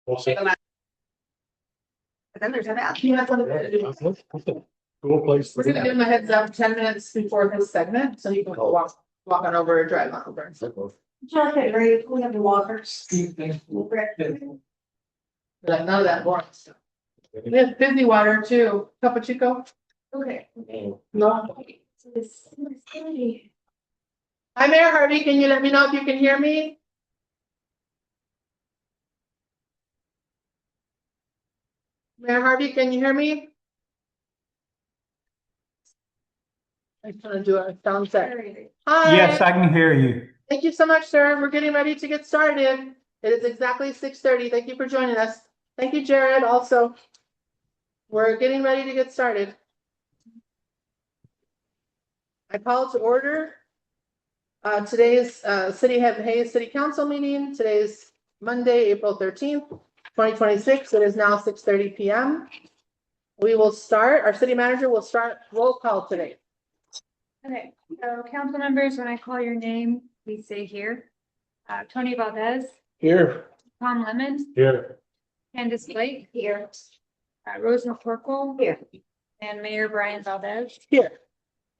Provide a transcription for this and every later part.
But then there's an app. Cool place. We're gonna give them a heads up 10 minutes before this segment, so you can walk on over or drive on over. Okay, great, we have the walkers. Like none of that boring stuff. We have busy water too. Topo Chico. Okay. No. So this is really- Hi, Mayor Harvey. Can you let me know if you can hear me? Mayor Harvey, can you hear me? I'm trying to do a sound check. Hi. Yes, I can hear you. Thank you so much, sir. We're getting ready to get started. It is exactly 6:30. Thank you for joining us. Thank you, Jared, also. We're getting ready to get started. I call to order today's City of Hayes City Council meeting. Today's Monday, April 13th, 2026. It is now 6:30 p.m. We will start, our city manager will start roll call today. Okay, so council members, when I call your name, please say here. Tony Valdez, Here. Tom Lemon, Here. Candace Blake. Here. Rose McCorkle. Here. And Mayor Brian Valdez. Here.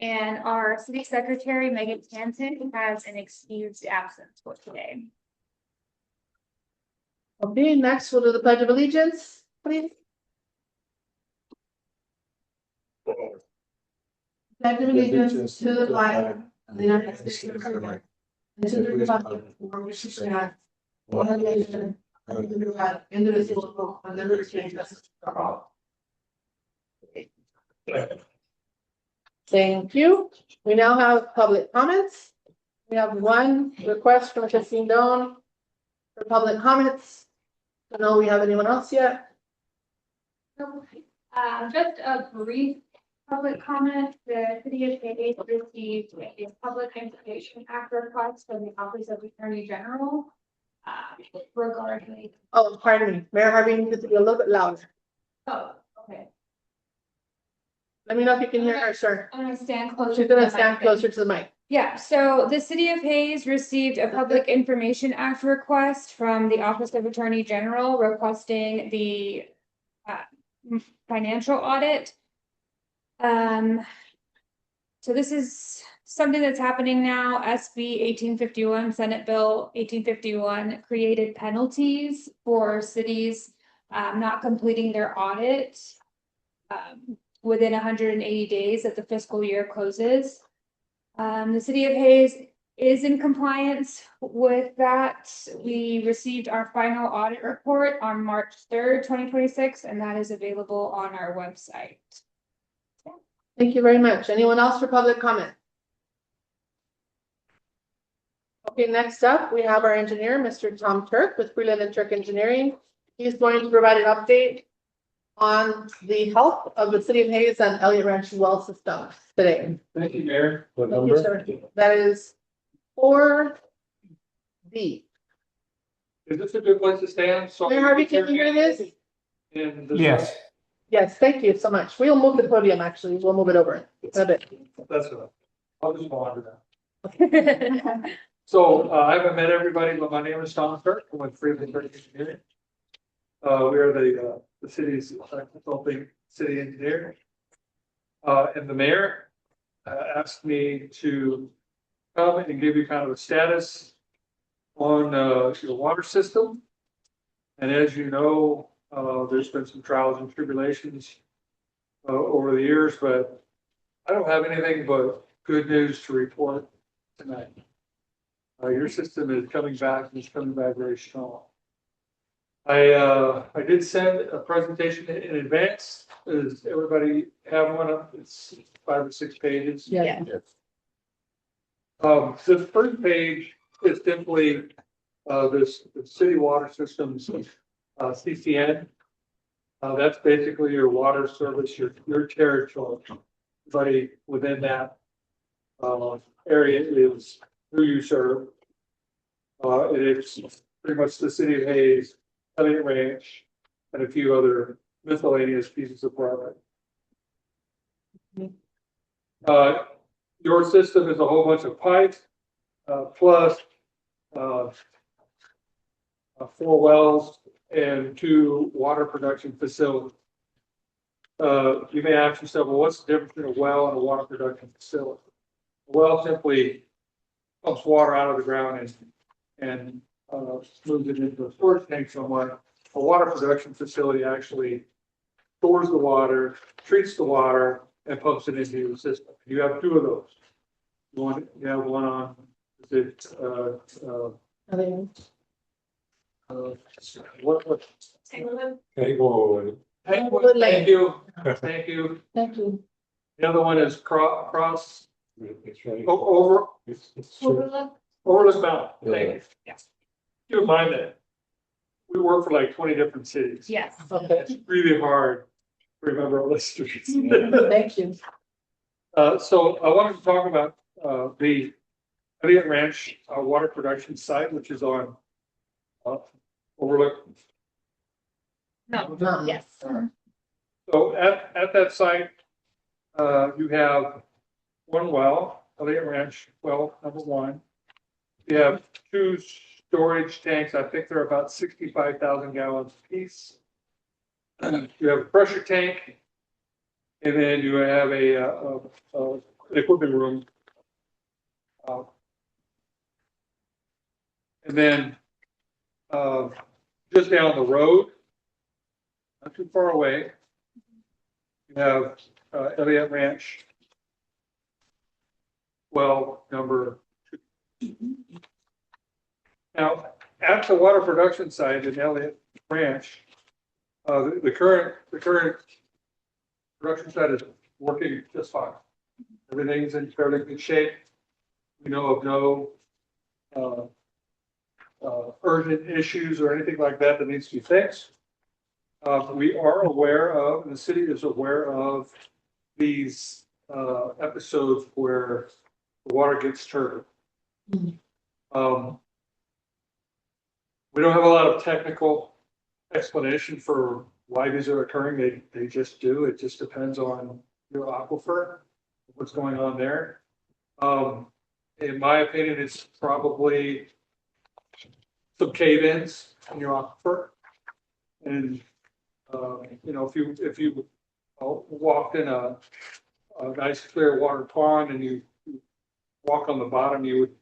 And our city secretary, Megan Hanson, has an excused absence for today. Okay, next we'll do the Pledge of Allegiance, please. Pledge of allegiance to the flag of the United States of America, and to the republic for which it stands, one nation, under God, indivisible, with liberty and justice for all. Thank you. We now have public comments. We have one request from Christine Doan for public comments. I don't know if we have anyone else yet. Just a brief public comment. The city of Hayes received a public information act request from the Office of Attorney General. Regarding. Oh, pardon me. Mayor Harvey needs to be a little bit louder. Oh, okay. Let me know if you can hear her, sir. I'm gonna stand closer. She's to gonna the stand mic. closer to the mic. Yeah, so the city of Hayes received a Public Information Act request from the Office of Attorney General requesting the financial audit. So this is something that's happening now. SB 1851, Senate Bill 1851 created penalties for cities not completing their audit within 180 days that the fiscal year closes. The city of Hayes is in compliance with that. We received our final audit report on March 3rd, 2026, and that is available on our website. Thank you very much. Anyone else for public comment? Okay, next up, we have our engineer, Mr. Tom Turk with Freeland and Turk Engineering. He's going to provide an update on the health of the city of Hayes and Elliott Ranch well system today. Thank you, Mayor. What Thank you, sir. That is 4B. Is this a good place to stand? So Mayor Harvey, can you hear this? And this- Yes. Yes, thank you so much. We'll move the podium, actually. We'll move it over a bit. That's good. I'll just wander down. So I haven't met everybody, but my name is Tom Kirk. I'm with Freeland Turk Engineering. We are the city's consulting city engineer. And the mayor asked me to come and give you kind of a status on your water system. And as you know, there's been some trials and tribulations over the years, but I don't have anything but good news to report tonight. Your system is coming back and it's coming back very strong. I did send a presentation in advance. Does everybody have one? It's 5 or 6 pages. Yeah. So the first page is simply the city water systems, CCN. That's basically your water service, your territory. Everybody within that area is who you serve. It's pretty much the city of Hayes, Elliott Ranch, and a few other miscellaneous pieces of property. Your system is a whole bunch of pipes, plus 4 wells and 2 water production facilities. You may ask yourself, well, what's the difference between a well and a water production facility? A well simply pumps water out of the ground and moves it into a storage tank somewhere. A water production facility actually stores the water, treats the water, and pumps it into the system. You have 2 of those. You have one on, is it, I think what? Tanglewood. Thank you, thank you. Thank you. The other one is cross, Overlook. Overlook Mountain. Thank you. Yes. Keep in mind that we work for like 20 different cities. Yes. Okay, It's really hard to remember all the streets. thank you. So I wanted to talk about the Elliott Ranch water production site, which is on Overlook. Mountain. Yes. So at that site, you have 1 well, Elliott Ranch well number 1. You have 2 storage tanks. I think they're about 65,000 gallons apiece. You have a pressure tank, and then you have an equipment room. And then just down the road, not too far away, you have Elliott Ranch well number 2. Now, at the water production site in Elliott Ranch, the current production site is working just fine. Everything's in fairly good shape. We know of no urgent issues or anything like that that needs to be fixed. We are aware of, and the city is aware of these episodes where the water gets turbid. We don't have a lot of technical explanation for why these are occurring. They just do. It just depends on your aquifer, what's going on there. In my opinion, it's probably some cave-ins in your aquifer. And, you know, if you walked in a nice clear water pond and you walk on the bottom, you would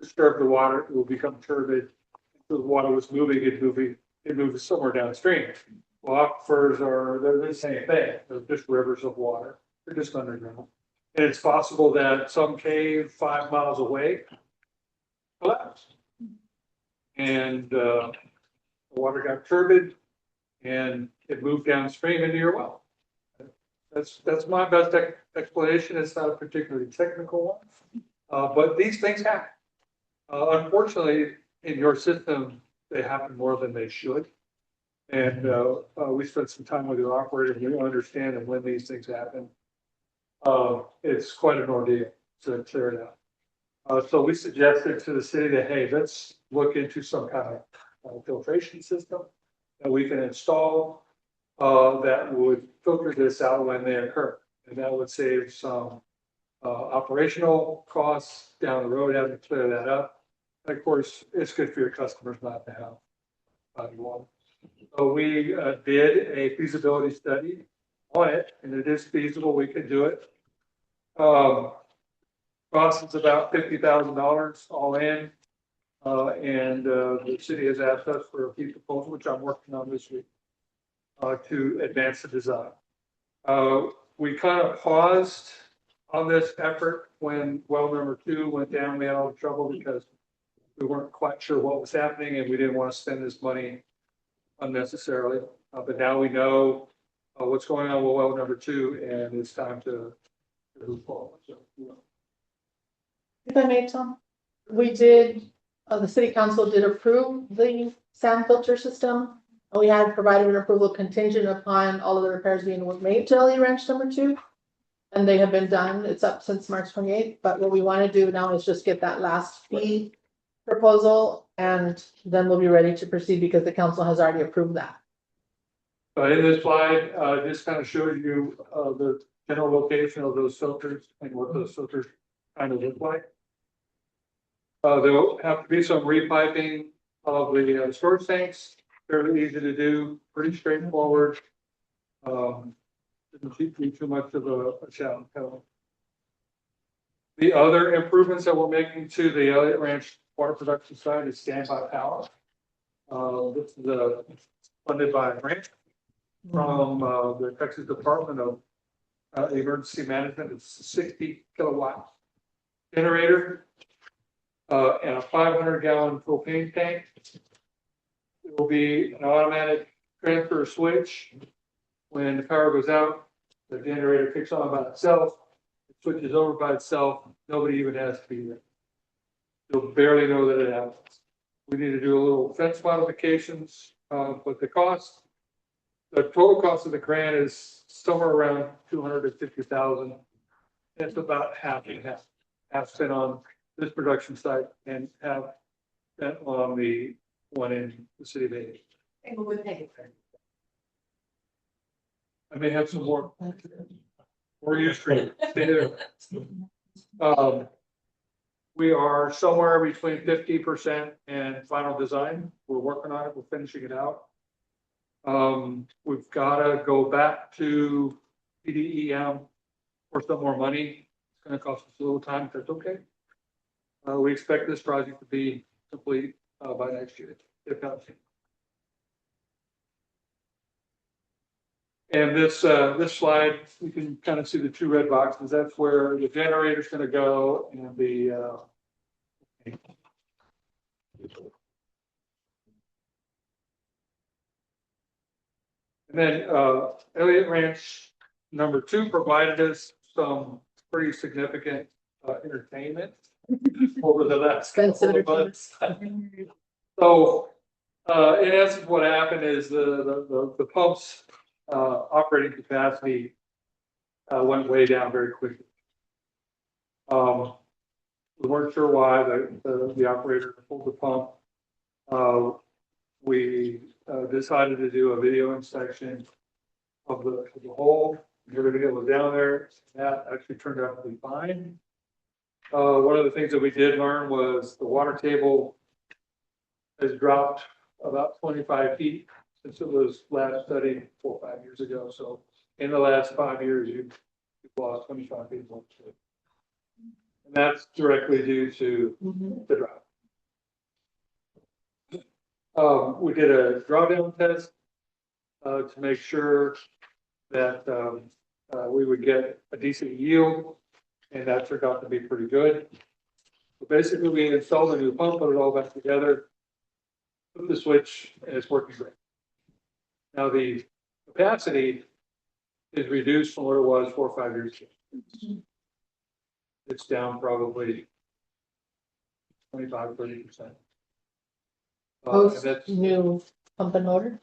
disturb the water, it will become turbid. If the water was moving, it moves somewhere downstream. Well, aquifers they're the same thing. They're just rivers of water. They're just underground. And it's possible that some cave 5 miles away collapsed. And the water got turbid and it moved downstream into your well. That's my best explanation. It's not a particularly technical one, but these things happen. Unfortunately, in your system, they happen more than they should. And we spent some time with your operator, and we understand that when these things happen, it's quite an ordeal to clear it out. So we suggested to the city that, hey, let's look into some kind of filtration system that we can install that would filter this out when they occur. And that would save some operational costs down the road, having to clear that up. And of course, it's good for your customers not to have body water. So we did a feasibility study on it, and it is feasible. We can do it. Cost is about $50,000 all in. And the city has asked us for a fee proposal, which I'm working on this week, to advance the design. We kind of paused on this effort when well number 2 went down. We had all the trouble because we weren't quite sure what was happening and we didn't want to spend this money unnecessarily. But now we know what's going on with well number 2, and it's time to move forward. So, If I may, Tom, the city council did approve the sand filter system. We had provided an approval contingent upon all of the repairs being made to Elliott Ranch number 2. And they have been done. It's up since March 28th. But what we want to do now is just get that last fee proposal, and then we'll be ready to proceed because the council has already approved that. in this slide, this kind of shows you the general location of those filters and what those filters kind of look like. There will have to be some repiping of the storage tanks. fairly easy to do, pretty straightforward. Didn't be too much of a challenge. The other improvements that we're making to the Elliott Ranch water production site is standby power. This is funded by a grant from the Texas Department of Emergency Management. It's a 60 kilowatt generator and a 500-gallon propane tank. There will be an automatic transfer switch. When the power goes out, the generator kicks on by itself. It switches over by itself. Nobody even has to be there. You'll barely know that it happens. We need to do a little fence modifications, but the total cost of the grant is somewhere around $250,000. That's about half and half. Half spent on this production site and half spent on the one in the city of Bay. I may have some more. We're used to it. Stay there. We are somewhere between 50% and final design. We're working on it. We're finishing it out. We've got to go back to PDEM for some more money. It's going to cost us a little time, if that's okay. We expect this project to be complete by next year, if not sooner. And this slide, you can kind of see the two red boxes. That's where the generator is going to go, and the and then Elliott Ranch #2 provided us some pretty significant entertainment over the last couple of months. So, in essence, what happened is the pumps operating capacity went way down very quickly. We weren't sure why the operator pulled the pump. We decided to do a video inspection of the hole. Everything was down there. That actually turned out to be fine. One of the things that we did learn was the water table has dropped about 25 feet since it was last studied 4 or 5 years ago. So in the last 5 years, you've lost 25 feet. And that's directly due to the drop. We did a drawdown test to make sure that we would get a decent yield, and that turned out to be pretty good. So basically, we installed a new pump, put it all back together, put the switch, and it's working great. Now the capacity is reduced from what it was 4 or 5 years ago. It's down probably 25–30%. Post new pump and motor?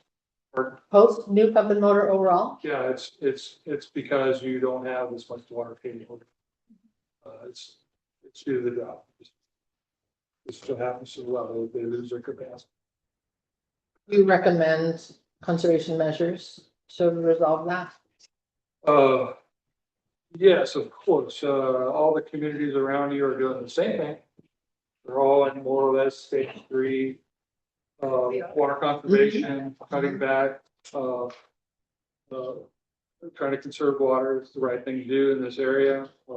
Pardon? Post new pump and motor overall? Yeah, it's because you don't have as much water capable. It's due to the drop. This still happens as well. They lose their capacity. You recommend conservation measures to resolve that? Yes, of course. All the communities around you are doing the same thing. They're all in more or less stage 3 water conservation, cutting back, trying to conserve water. It's the right thing to do in this area. We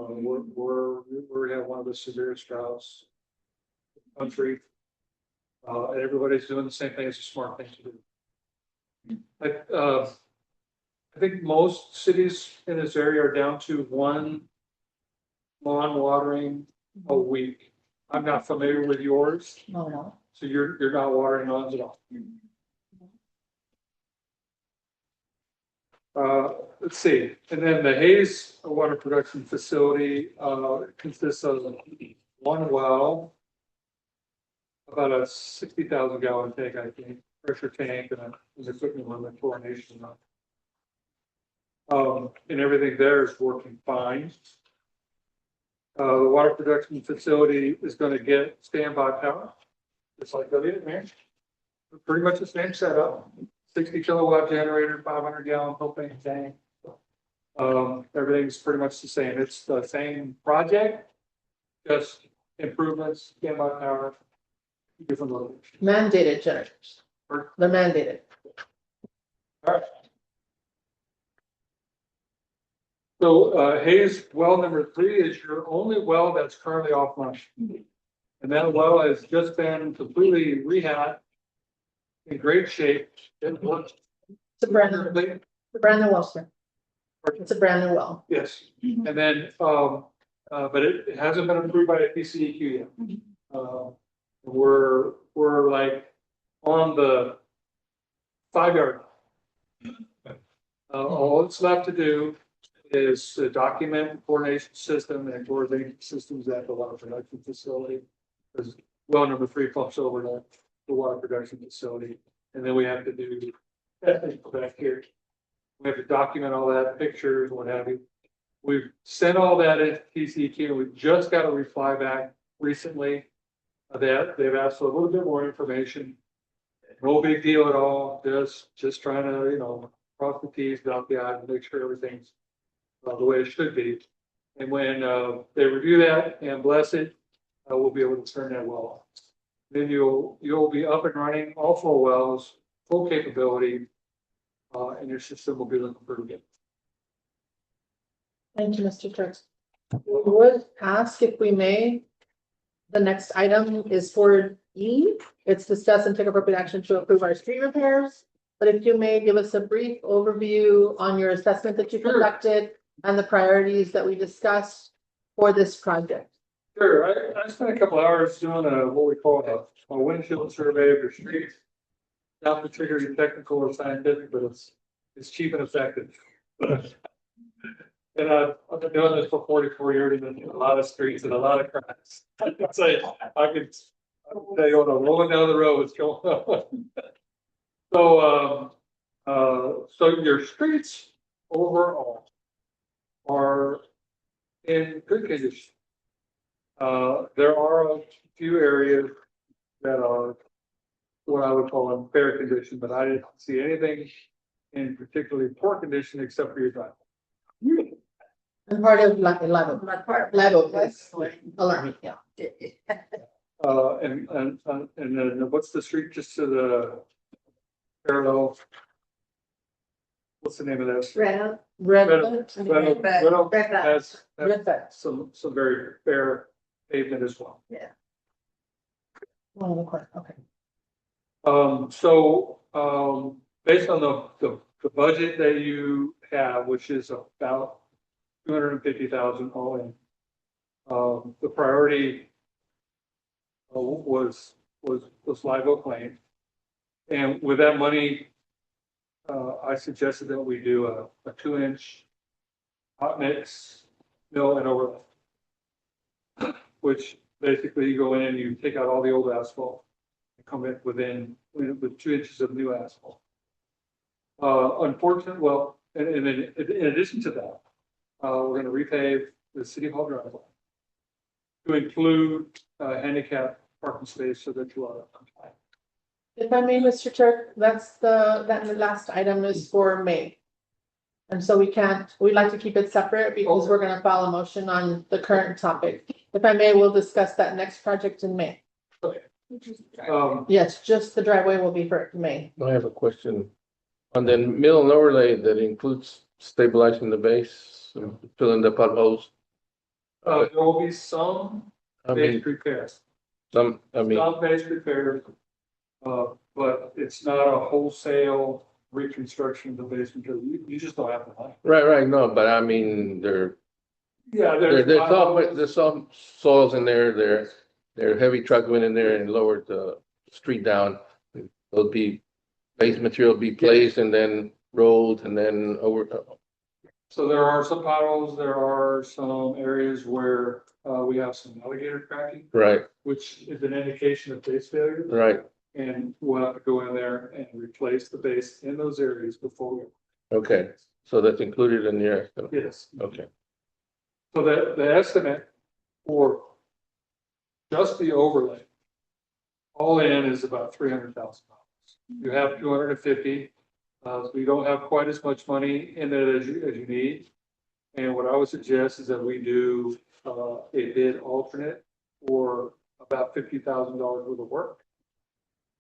have one of the severest droughts in the country, and everybody's doing the same thing. It's a smart thing to do. I think most cities in this area are down to 1 lawn watering a week. I'm not familiar with yours, No. so you're not watering lawns at all. Let's see, and then the Hayes water production facility consists of 1 well, about a 60,000 gallon tank, I think, pressure tank, and an equipment limit chlorination. And everything there is working fine. The water production facility is going to get standby power. It's like Elliott Ranch. Pretty much the same setup. 60 kilowatt generator, 500 gallon propane tank. Everything's pretty much the same. It's the same project, just improvements, standby power, different locations. Mandated generators. They're mandated. So, Hayes well number 3 is your only well that's currently offline. And that well has just been completely rehabbed, in great shape. It works. It's a brand new well, sir. It's a brand new well. Yes, and then, but it hasn't been approved by the PCEQ yet. We're like on the 5-yard line. All that's left to do is to document coordination system and coordination systems at the water production facility. Because well number 3 pumps over to the water production facility, and then we have to do testing back here. We have to document all that, pictures, what have you. We've sent all that into TCEQ. We just got a reply back recently that they've asked for a little bit more information. No big deal at all. Just trying to, cross the T's, dot the I's, and make sure everything's the way it should be. And when they review that and bless it, we'll be able to turn that well on. Then you'll be up and running, all 4 wells, full capability, and your system will be looking pretty good. Thank you, Mr. Turks. We would ask if we may, the next item is for E. It's discuss and take appropriate action to approve our street repairs. But if you may give us a brief overview on your assessment that you Sure. conducted and the priorities that we discussed for this project. Sure, I spent a couple hours doing what we call a windshield survey of your streets. Not particularly technical or scientific, but it's cheap and effective. And I've been doing this for 44 years and a lot of streets and a lot of cracks. I could tell you on a rolling down the road, what's going on. So your streets overall are in good condition. There are a few areas that are what I would call in fair condition, but I didn't see anything in particularly poor condition except for your driveway. And part of level is alarming, yeah. And then what's the street just to the parallel? What's the name of that? Red. Red has Red. some very fair pavement as well. One in the corner, okay. Based on the budget that you have, which is about 250,000 all in, the priority was Live Oak Lane. And with that money, I suggested that we do a 2-inch hot mix mill and overlay, which basically you go in and you take out all the old asphalt and come in with 2 inches of new asphalt. Unfortunately, well, and then in addition to that, we're going to repave the City Hall driveway to include handicap parking space so that you are compliant. If I may, Mr. Turk, that last item is for May. And so we'd like to keep it separate because we're gonna file a motion on the current topic. If I may, we'll discuss that next project in May. Okay. Yes, just the driveway will be for May. I have a question. On the mill and overlay that includes stabilizing the base, filling the potholes. There will be some I mean, base repairs, some, I mean, some base repairs, but it's not a wholesale reconstruction of the basement. You just don't have the money. right, no, but I mean, Yeah, there's some soils in there, their heavy truck went in there and lowered the street down. There'll be base material be placed and then rolled and then over. So there are some potholes, there are some areas where we have some alligator cracking, Right, which is an indication of base failure. right, And we'll have to go in there and replace the base in those areas before we. okay, so that's included in your estimate, Yes, okay, so the estimate for just the overlay, all in is about $300,000. You have 250. So you don't have quite as much money in it as you need. And what I would suggest is that we do a bid alternate for about $50,000 worth of work.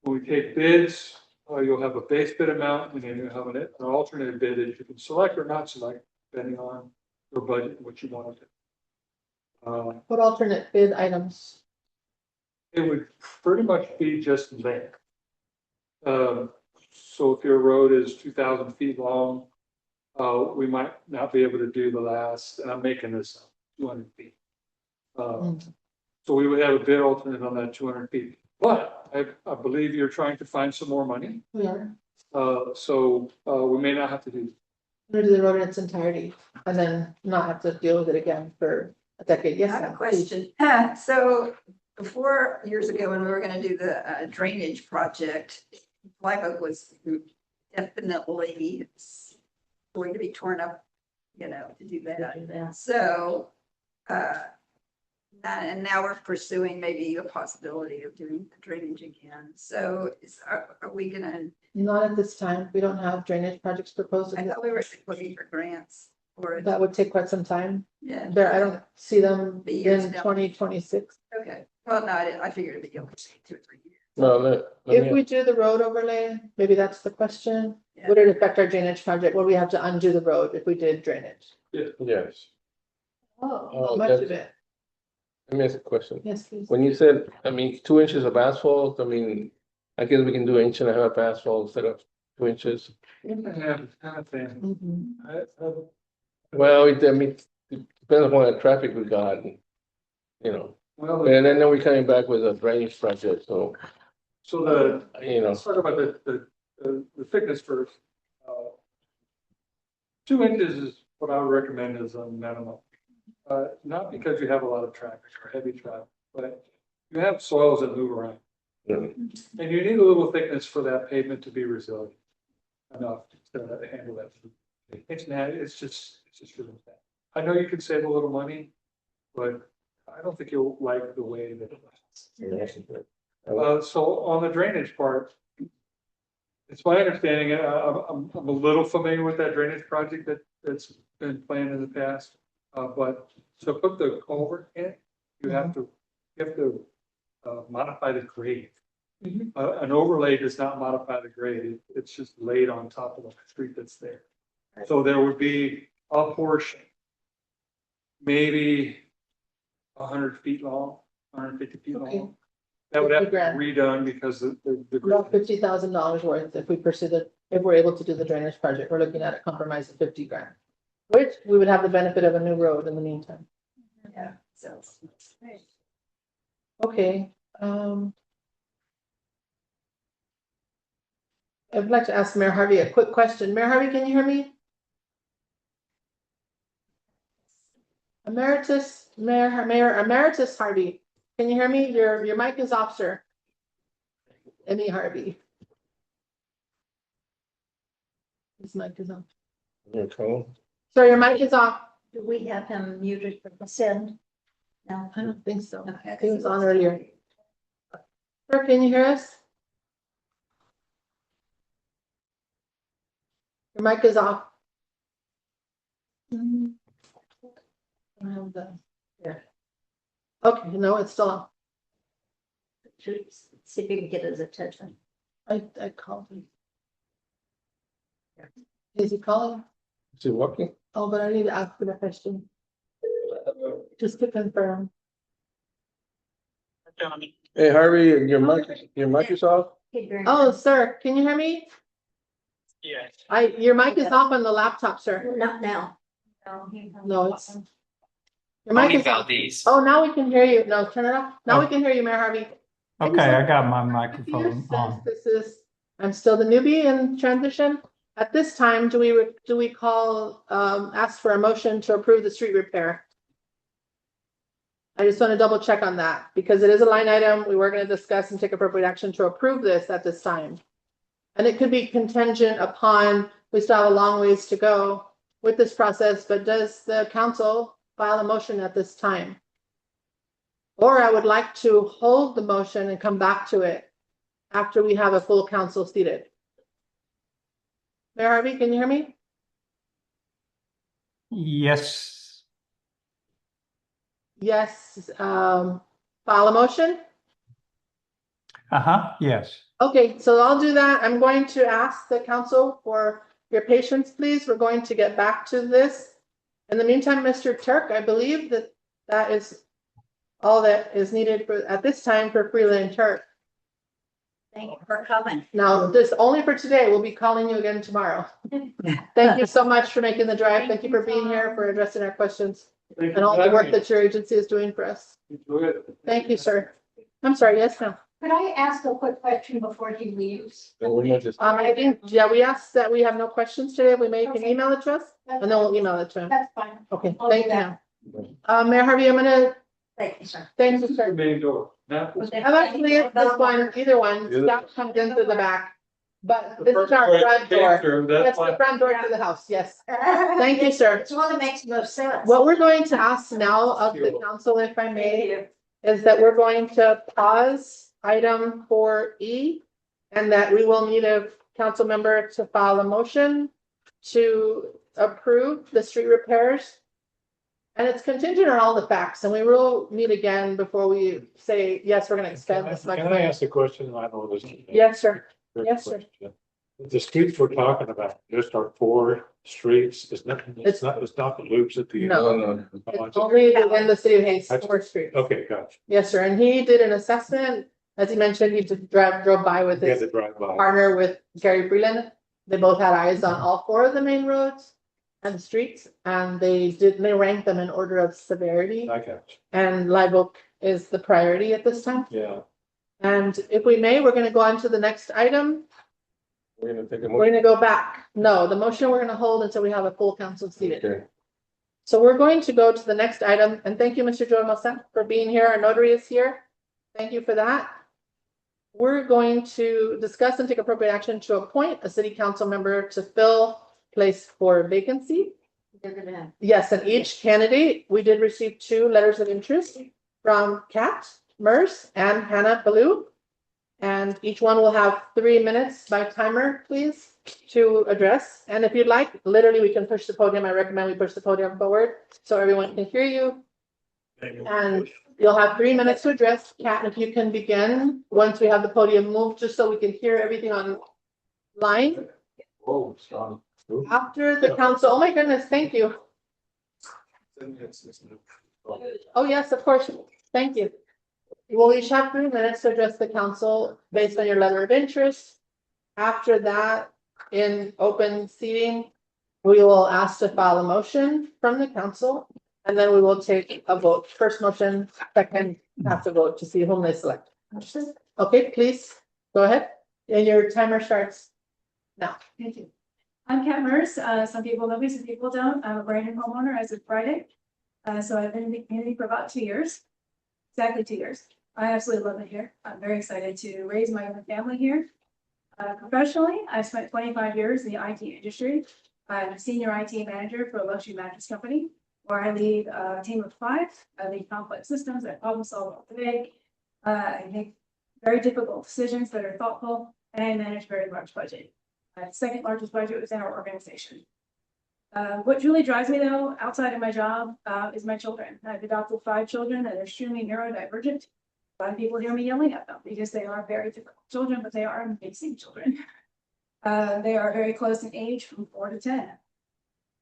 When we take bids, you'll have a base bid amount and then you have an alternate bid that you can select or not select, depending on your budget, and what you want to do. What alternate bid items? It would pretty much be just length. So if your road is 2,000 feet long, we might not be able to do the last, and I'm making this up, 200 feet. So we would have a bid alternate on that 200 feet. But I believe you're trying to find some more money. We are So we may not have to do. going to do the road in its entirety and then not have to deal with it again for a decade. I Yes, have a ma'am. question. So 4 years ago, when we were gonna do the drainage project, Live Oak was definitely going to be torn up, you know, to do that. So, and now we're pursuing maybe a possibility of doing the drainage again. So are we gonna, Not at this time. We don't have drainage projects proposed. I thought we were looking for grants for it. That would take quite some time. Yeah. There, I don't see them Be years in down. 2026. Okay. Well, no, I figured it'd be over 2 or 3 years. No, let If me, we do the road overlay, maybe that's the question. Yeah. Would it affect our drainage project? Would we have to undo the road if we did drainage? yes. Oh, How Oh, much that's- of it? Let me ask a question. Yes, please. When you said, I mean, 2 inches of asphalt, I mean, I guess we can do 1.5 inch asphalt instead of 2 inches. Yeah, kind of thing. Mhm. Well, I mean, it depends on what traffic we got, and, you know, Well, and then we're coming back with a drainage project, so, so you know. let's talk about the thickness first. 2 inches is what I would recommend as a minimum. Not because you have a lot of traffic or heavy traffic, but you have soils that move around. Yeah. And you need a little thickness for that pavement to be resilient enough to handle that. It's just really bad. I know you can save a little money, but I don't think you'll like the way that it looks. So on the drainage part, it's my understanding, I'm a little familiar with that drainage project that's been planned in the past. But to put the culvert in, you have to modify the grade. An overlay does not modify the grade, it's just laid on top of the street that's there. So there would be a portion, maybe 100 feet long, 150 feet Okay. long. That would have to 50 be redone because the About $50,000 worth if we pursue if we're able to do the drainage project. We're looking at a compromise of 50 grand. Which we would have the benefit of a new road in the meantime. Yeah, so. Okay, I'd like to ask Mayor Harvey a quick question. Mayor Harvey, can you hear me? Mayor Emeritus Harvey, can you hear me? Your mic is off, sir. Emmy Harvey. His mic is off. Okay. Sir, your mic is off. do we have him muted for consent? No. I don't think so. Okay. He was on earlier. Sir, can you hear us? Your mic is off. I have the, yeah. Okay, no, it's still off. See if you can get his attention. I called him. Is he calling? Is he walking? Oh, but I need to ask him a question. Just to confirm. Hey, Harvey, your mic is off? Oh, sir, can you hear me? Yes. Your mic is off on the laptop, sir. Not now. No, it's. Your mic Tony is off. Valdez. Oh, now we can hear you. No, turn it off. Now we can hear you, Mayor Harvey. Okay, I got my Here, microphone since on. this is, I'm still the newbie in transition. At this time, do we call, ask for a motion to approve the street repair? I just want to double check on that because it is a line item. We were going to discuss and take appropriate action to approve this at this time. And it could be contingent upon, we still have a long ways to go with this process, but does the council file a motion at this time? Or I would like to hold the motion and come back to it after we have a full council seated. Mayor Harvey, can you hear me? Yes, Yes, file a motion? yes. Okay, so I'll do that. I'm going to ask the council for your patience, please. We're going to get back to this. In the meantime, Mr. Turk, I believe that is all that is needed for, at this time, for Freeland Turk. Thank you for coming. Now, this only for today. We'll be calling you again tomorrow. Thank you so much for making the drive. Thank you for being here, for addressing our questions and all the work that your agency is doing for us. Enjoy it. Thank you, sir. I'm sorry, yes, ma'am. Could I ask a quick question before he leaves? I think, yeah, we asked that we have no questions today. We may can email it to us and then we'll email it to him. That's fine. Okay, I'll do thank you. that. ma'am. Mayor Harvey, I'm gonna, Thank you, sir. thank you, sir. Main door. Now, I'm actually at this one, either one, staff comes in through the back. But the this is first our door front came door. through, That's that's the why. front door to the house, yes. Thank you, sir. It's one that makes most sense. What we're going to ask now of the council, if I may, is that we're going to pause item 4E. And that we will need a council member to file a motion to approve the street repairs. And it's contingent on all the facts, and we will meet again before we say, yes, we're gonna expend this much Can I money. ask a question? I know this. Yes, sir. Yes, sir. The streets we're talking about, just our 4 streets, it's It's- not the loops at the end. No. No, It's only in the city of Hayes, That's- 4th Street. Okay, gotcha. Yes, sir, and he did an assessment, as he mentioned, he just drove by with You had his to drive by. partner with Gary Freeland. They both had eyes on all 4 of the main roads and streets, and they ranked them in order of severity. I got you. And Live Oak is the priority at this time. Yeah. And if we may, we're gonna go on to the next item. We're gonna take a We're motion. gonna go back. No, the motion we're gonna hold until we have a full council seated. Okay. So we're going to go to the next item, and thank you, Mr. Joey Mosa, for being here. Our notary is here. Thank you for that. We're going to discuss and take appropriate action to appoint a city council member to fill place for vacancy. Yes, and each candidate, we did receive 2 letters of interest from Kat Merce and Hannah Ballou. And each one will have 3 minutes by timer, please, to address. And if you'd like, literally, we can push the podium. I recommend we push the podium forward so everyone can hear you. And you'll have 3 minutes to address. Kat, if you can begin, once we have the podium moved, just so we can hear everything online. Whoa, strong. After the council, oh my goodness, thank you. Oh, yes, of course. Thank you. You will each have 3 minutes to address the council based on your letter of interest. After that, in open seating, we will ask to file a motion from the council. And then we will take a vote. First motion, second, have to vote to see whom they select. Okay, please, go ahead. And your timer starts now. Thank you. I'm Kat Merce. Some people know me, some people don't. I'm a brand new homeowner as of Friday. So I've been in the community for about 2 years, exactly 2 years. I absolutely love it here. I'm very excited to raise my own family here. Professionally, I've spent 25 years in the IT industry. I'm a senior IT manager for a luxury mattress company, where I lead a team of 5. I lead complex systems. I problem solve all day. I make very difficult decisions that are thoughtful, and I manage a very large budget. The second largest budget within our organization. What truly drives me though, outside of my job, is my children. I've adopted 5 children that are extremely neurodivergent. A lot of people hear me yelling at them because they are very difficult children, but they are amazing children. They are very close in age, from 4 to 10.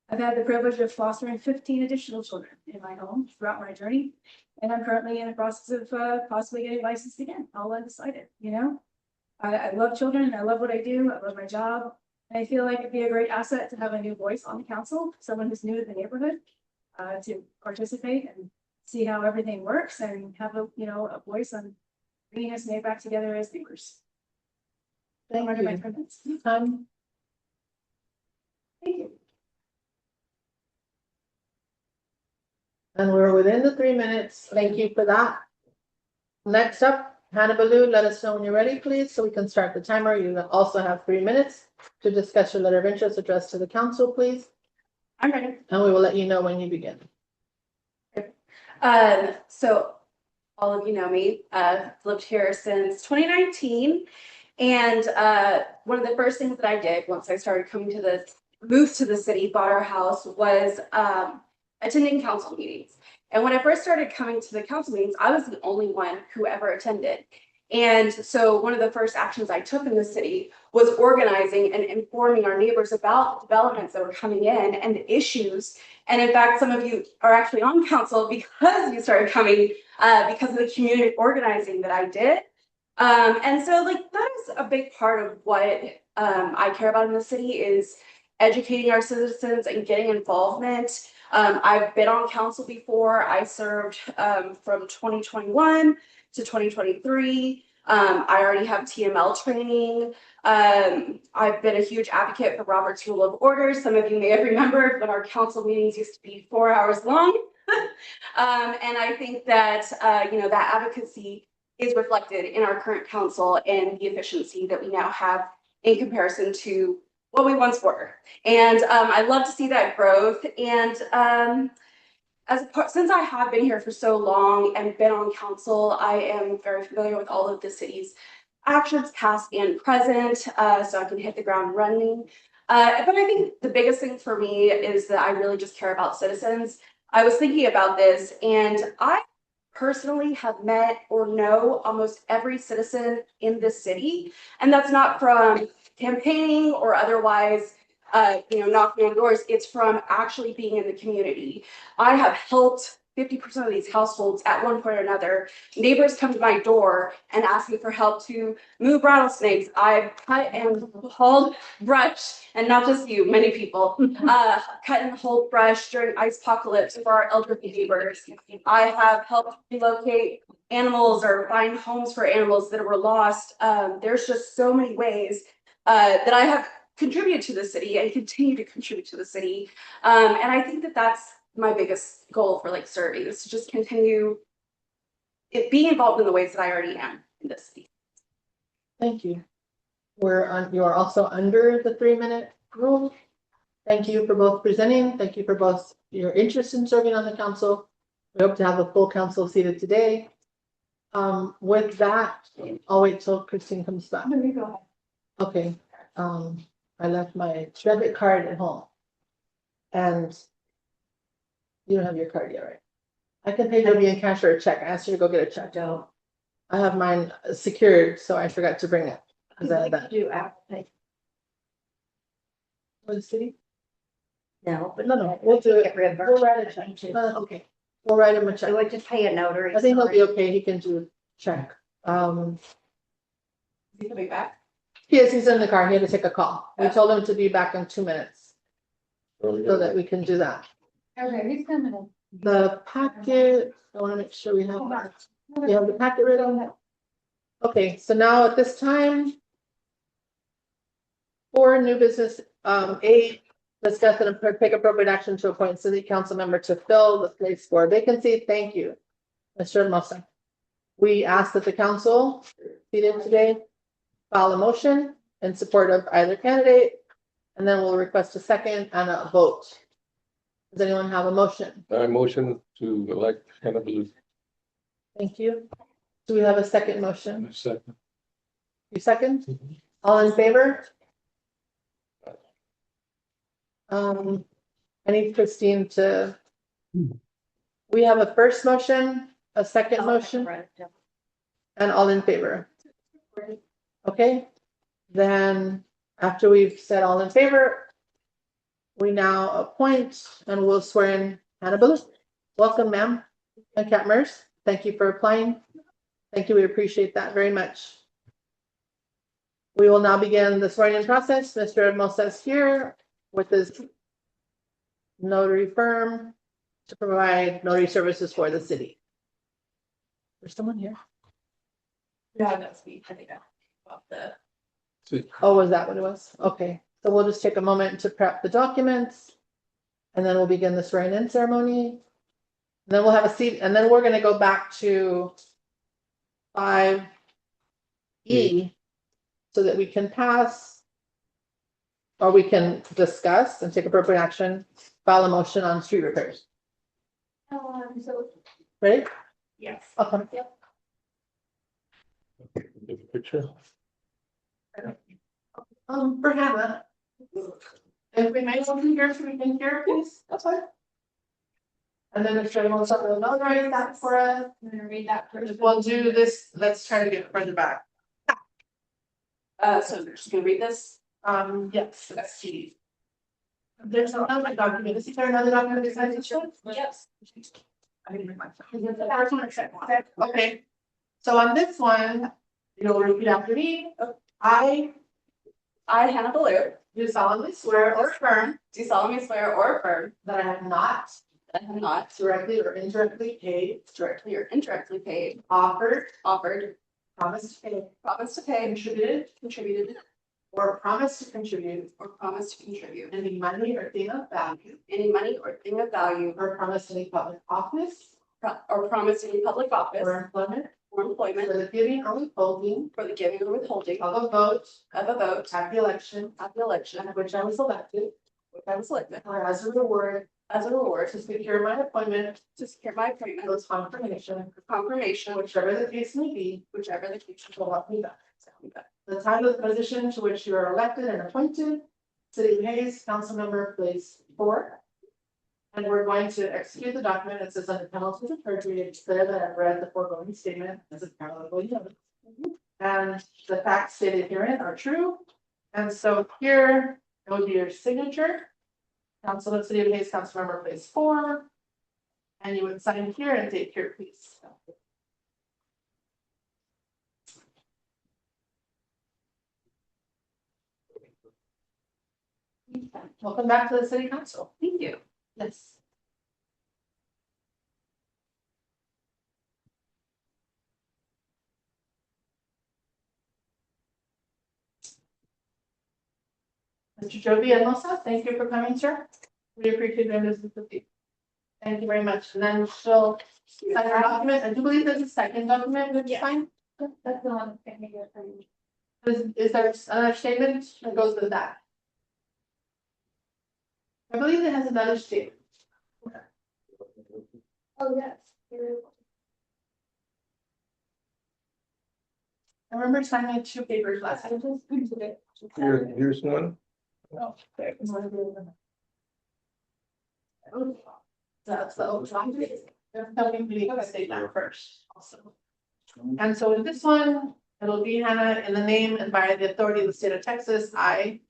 I've had the privilege of fostering 15 additional children in my home throughout my journey. And I'm currently in the process of possibly getting licensed again, all undecided, you know? I love children, I love what I do, I love my job. And I feel like it'd be a great asset to have a new voice on the council, someone who's new to the neighborhood, to participate and see how everything works and have a voice on bringing us back together as neighbors. Thank Under my you. presence. Thank Thank you. And we're within the 3 minutes. Thank you for that. Next up, Hannah Ballou, let us know when you're ready, please, so we can start the timer. You also have 3 minutes to discuss your letter of interest addressed to the council, please. I'm ready. And we will let you know when you begin. So all of you know me. I've lived here since 2019. And one of the first things that I did once I started moved to the city, bought our house, was attending council meetings. And when I first started coming to the council meetings, I was the only one who ever attended. And so one of the first actions I took in the city was organizing and informing our neighbors about developments that were coming in and the issues. And in fact, some of you are actually on council because you started coming because of the community organizing that I did. And so like that is a big part of what I care about in the city is educating our citizens and getting involvement. I've been on council before. I served from 2021 to 2023. I already have TML training. I've been a huge advocate for Robert's Rule of Order. Some of you may have remembered when our council meetings used to be 4 hours long. And I think that, that advocacy is reflected in our current council and the efficiency that we now have in comparison to what we once were. And I love to see that growth. And since I have been here for so long and been on council, I am very familiar with all of the city's actions, past and present, so I can hit the ground running. But I think the biggest thing for me is that I really just care about citizens. I was thinking about this, and I personally have met or know almost every citizen in this city, and that's not from campaigning or otherwise, knocking on doors. It's from actually being in the community. I have helped 50% of these households at one point or another. Neighbors come to my door and ask me for help to move rattlesnakes. I've cut and hauled brush, and not just you, many people, cut and hauled brush during ice apocalypse for our elderly neighbors. I have helped relocate animals or find homes for animals that were lost. There's just so many ways that I have contributed to the city and continue to contribute to the city. And I think that that's my biggest goal for like serving is to just continue being involved in the ways that I already am in this city. Thank you. You are also under the 3-minute rule. Thank you for both presenting. Thank you for both your interest in serving on the council. We hope to have a full council seated today. With that, I'll wait till Christine comes back. No, you go ahead. Okay. I left my debit card at home. And you don't have your card yet, right? I can pay Debbie in cash or a check. I asked her to go get a check. Don't. I have mine secured, so I forgot to bring it. Because I had that. Do Apple Pay. For the city? No, but. No, we'll do it. Get rid of We'll write a check. No, okay. We'll write him a check. So I just pay a notary. I think he'll be okay. He can do a check. Is he coming back? Yes, he's in the car. He had to take a call. We told him to be back in 2 minutes so that we can do that. Okay, he's coming in. The packet, I want to make sure we have that. You have the packet ready? Okay, so now at this time, for new business, A, discuss and take appropriate action to appoint city council member to fill the place for a vacancy. Thank you, Mr. Hermosa. We ask that the council seated today file a motion in support of either candidate, and then we'll request a second and a vote. Does anyone have a motion? I motion to elect Hannah Blue. Thank you. Do we have a second motion? Second. You second? All in favor? I need Christine to. We have a first motion, a second motion, and all in favor. Okay, then after we've said all in favor, we now appoint and we'll swear in Hannah Booth. Welcome, ma'am. And Cat Merce, thank you for applying. Thank you, we appreciate that very much. We will now begin the swearing in process. Mr. Hermosa is here with his notary firm to provide notary services for the city. There's someone here. No, that's me. I think about the. Oh, was that what it was? Okay, so we'll just take a moment to prep the documents. And then we'll begin the swearing in ceremony. And then we'll have a seat, and then we're gonna go back to 5E so that we can pass or we can discuss and take appropriate action, file a motion on street repairs. Ready? Yes. Okay. Give a picture. For Hannah. If we may, something here, so we can hear, please. That's fine. And then Mr. Alonso will notarize that for us. I'm gonna read that first. We'll do this, let's try to get further back. So we're just gonna read this. Yes, let's see. There's another document, is there another document besides this one? Yes. I didn't bring my phone. Is it the first one or second one? Okay, so on this one, you'll repeat after me. I I, Hannah Baloo, do solemnly swear or affirm do solemnly swear or affirm that I have not that I have not directly or indirectly paid, directly or indirectly paid, offered, offered, promised to pay, promised to pay, contributed, or promised to contribute or promised to contribute any money or thing of value, any money or thing of value, or promised any public office or promised any public office or employment or employment for the giving or withholding for the giving or withholding of a vote of a vote at the election at the election at which I was elected, which I was elected, or as a reward as a reward to secure my appointment to secure my appointment with confirmation, with confirmation, whichever the case may be, whichever the case so help me God. may The title of the position to which you are elected and appointed, City of Hayes, council member, place 4. And we're going to execute the document. It says under penalty of perjury, it's clear that I've read the foregoing statement as a paralegal unit. And the facts stated herein are true. And so here, it would be your signature. Council of City of Hayes, council member, place 4. And you would sign here and date here, please. Welcome back to the city council. Thank you. Yes. Mr. Joby Hermosa, thank you for coming, sir. We appreciate your visit with you. Thank you very much. And then she'll sign our document. I do believe there's a second document which is fine. That's the one. Is there another statement that goes with that? I believe it has another statement. Oh, yes. I remember signing 2 papers last time. Here's one. Oh, there. That's the old document. Telling me to state that first also. And so in this one, it'll be Hannah in the name and by the authority of the state of Texas, I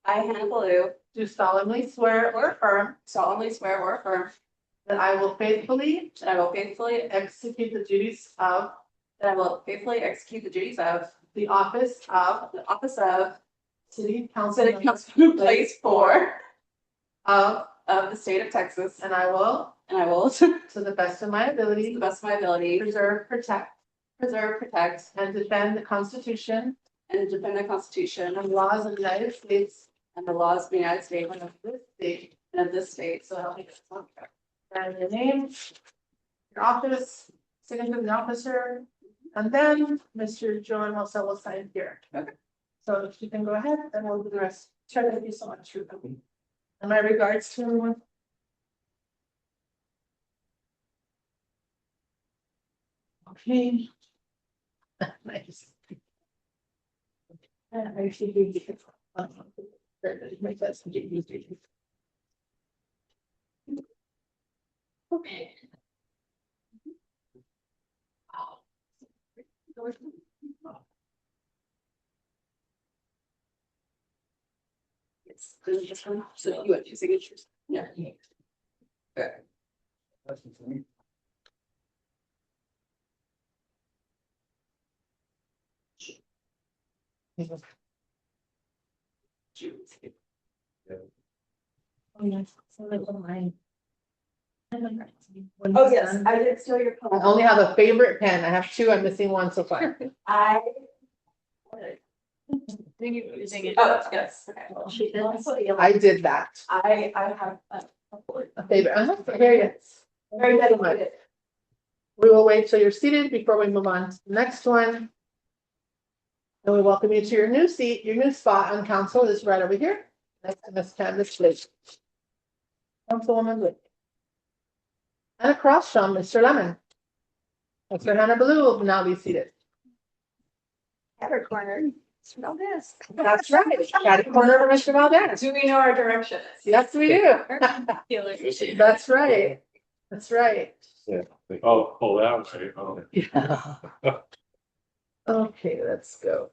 Hannah Baloo, do solemnly swear or affirm solemnly swear or affirm that I will faithfully that I will faithfully execute the duties of execute the duties of the office of the office of city council City Council Place 4 of, of the state of Texas, and I will, and I will, to to the best of my the ability, best of my ability, preserve, protect, protect, and defend the Constitution and defend the Constitution and laws of the United States and the laws of the United States and of this state. and of this state. So help me God. And your name, your office, signature of the officer, and then Mr. Joe Hermosa will sign here. Okay. So if you can go ahead, and we'll do the rest. Sure, thank you so much for coming. And my regards to everyone. Okay. Nice. I should be. Make that some easy. Okay. Yes, this one. So you have 2 signatures. Yeah. Okay. Oh, yes, I did steal your I pen. only have a favorite pen. I have 2. I'm missing 1 so far. I. Oh, yes. Okay. She did. I did that. I have. A favorite. Here it is. Very dedicated. We will wait till you're seated before we move on to the next one. And we welcome you to your new seat. Your new spot on council is right over here. Next to Ms. Candace Blake. Councilwoman Blake. And across from Mr. Lemon. Mr. Hannah Baloo will now be seated. At her corner. Smell this. That's right. Got a corner of Mr. Valdez. Do we know our directions? Yes, we do. That's right. That's right. Oh, that was it. Oh. Yeah. Okay, let's go.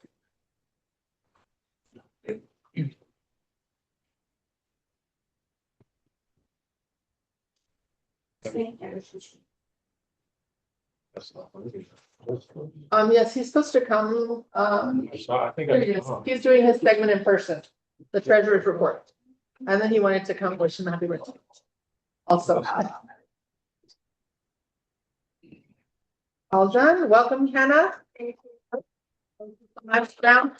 Yes, he's supposed to come, I think here he is. He's doing his segment in person, the treasurer's report. And then he wanted to come wish him happy birthday. Also. All done. Welcome, Hannah. I'm down,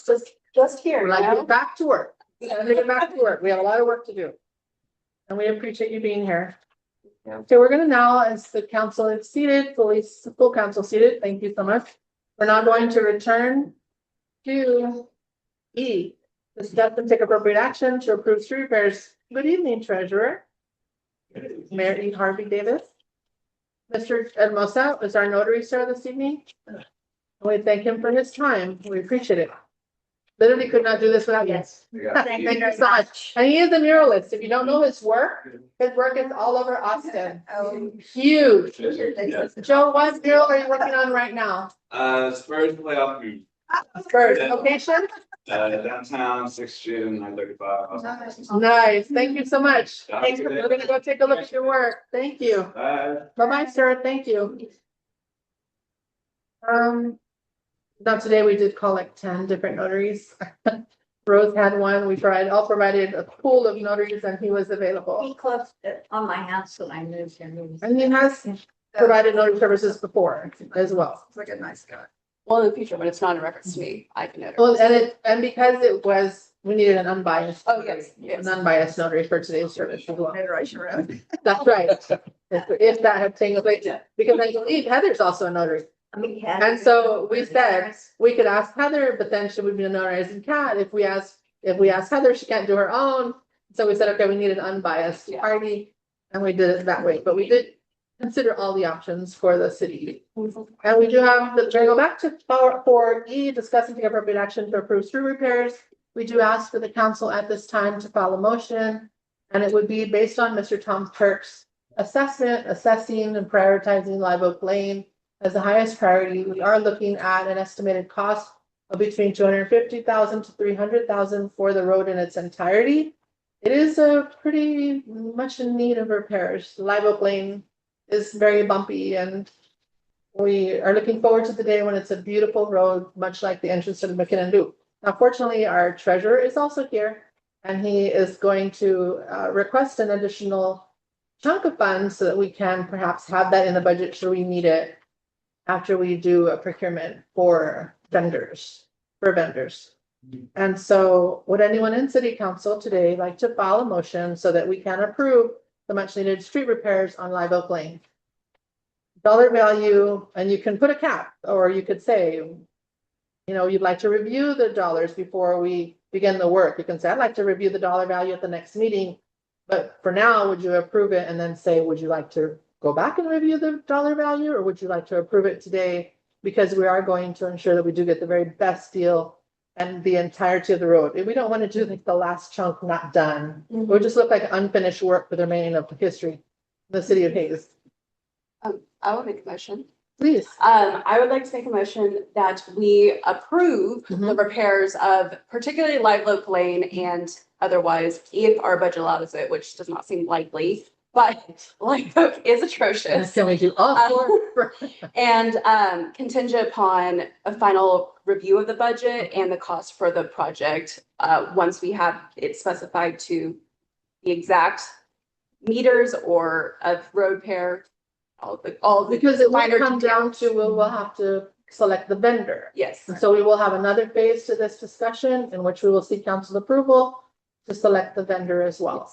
Just here, we're you like, know? get back to work. Time to get back to work. We have a lot of work to do. And we appreciate you being here. So we're gonna now, as the council is seated, full council seated, thank you so much. We're now going to return to E. Discuss and take appropriate action to approve street repairs. Good evening, treasurer. Mayor E. Harvey Davis. Mr. Hermosa is our notary, sir, this evening. We thank him for his time. We appreciate it. Literally could not do this without you. Thank you so much. And he is a muralist. If you don't know his work is all over Austin. Oh. Huge. Yeah. Joe, what mural are you working on right now? Spurs playoff move. First location? Downtown, 6th Street and 935. Nice. Thank you so much. Have a Thanks. good day. We're gonna go take a look at your work. Thank you. Bye. Bye-bye, sir. Thank you. Now today we did call like 10 different notaries. Rose had one. All provided a pool of notaries and he was available. He closed it on my house when I moved here. And he has provided notary services before as well. Looks like a nice guy. Well, in the future, when it's not in reference to me, I can notarize. Well, and because we needed an unbiased. Oh, yes, yes. An unbiased notary for today's service as well. Notarize your own. That's right. If that had taken place, because I believe Heather's also a notary. And so we said, we could ask Heather, but then she would be a notarizing cat. If we ask Heather, she can't do her own. So we said, okay, we need an unbiased party. And we did it that way, but we did consider all the options for the city. And we do have, we're gonna go back to for E, discussing the appropriate action to approve street repairs. We do ask for the council at this time to file a motion. And it would be based on Mr. Tom Kirk's assessment, assessing and prioritizing Live Oak Lane as the highest priority. We are looking at an estimated cost of between $250,000 to $300,000 for the road in its entirety. It is a pretty much in need of repairs. Live Oak Lane is very bumpy and we are looking forward to the day when it's a beautiful road, much like the entrance to the McKinnon Loop. Now, fortunately, our treasurer is also here and he is going to request an additional chunk of funds so that we can perhaps have that in the budget should we need it after we do a procurement for vendors. And so would anyone in city council today like to file a motion so that we can approve the much needed street repairs on Live Oak Lane? Dollar value, and you can put a cap, or you could say, you'd like to review the dollars before we begin the work. You can say, I'd like to review the dollar value at the next meeting. But for now, would you approve it and then say, would you like to go back and review the dollar value, or would you like to approve it today? Because we are going to ensure that we do get the very best deal and the entirety of the road. And we don't want to do like the last chunk not done. It would just look like unfinished work for the remaining of the history in the city of Hayes. I will make a motion. Please. I would like to make a motion that we approve the repairs of particularly Live Oak Lane and otherwise, if our budget allows it, which does not seem likely, but Live Oak is atrocious. Can we do all four? And contingent upon a final review of the budget and the cost for the project, once we have it specified to the exact meters or of road pair, all the Because it will minor come down details. to, we'll have to select the vendor. Yes. And so we will have another phase to this discussion in which we will seek council approval to select the vendor as well.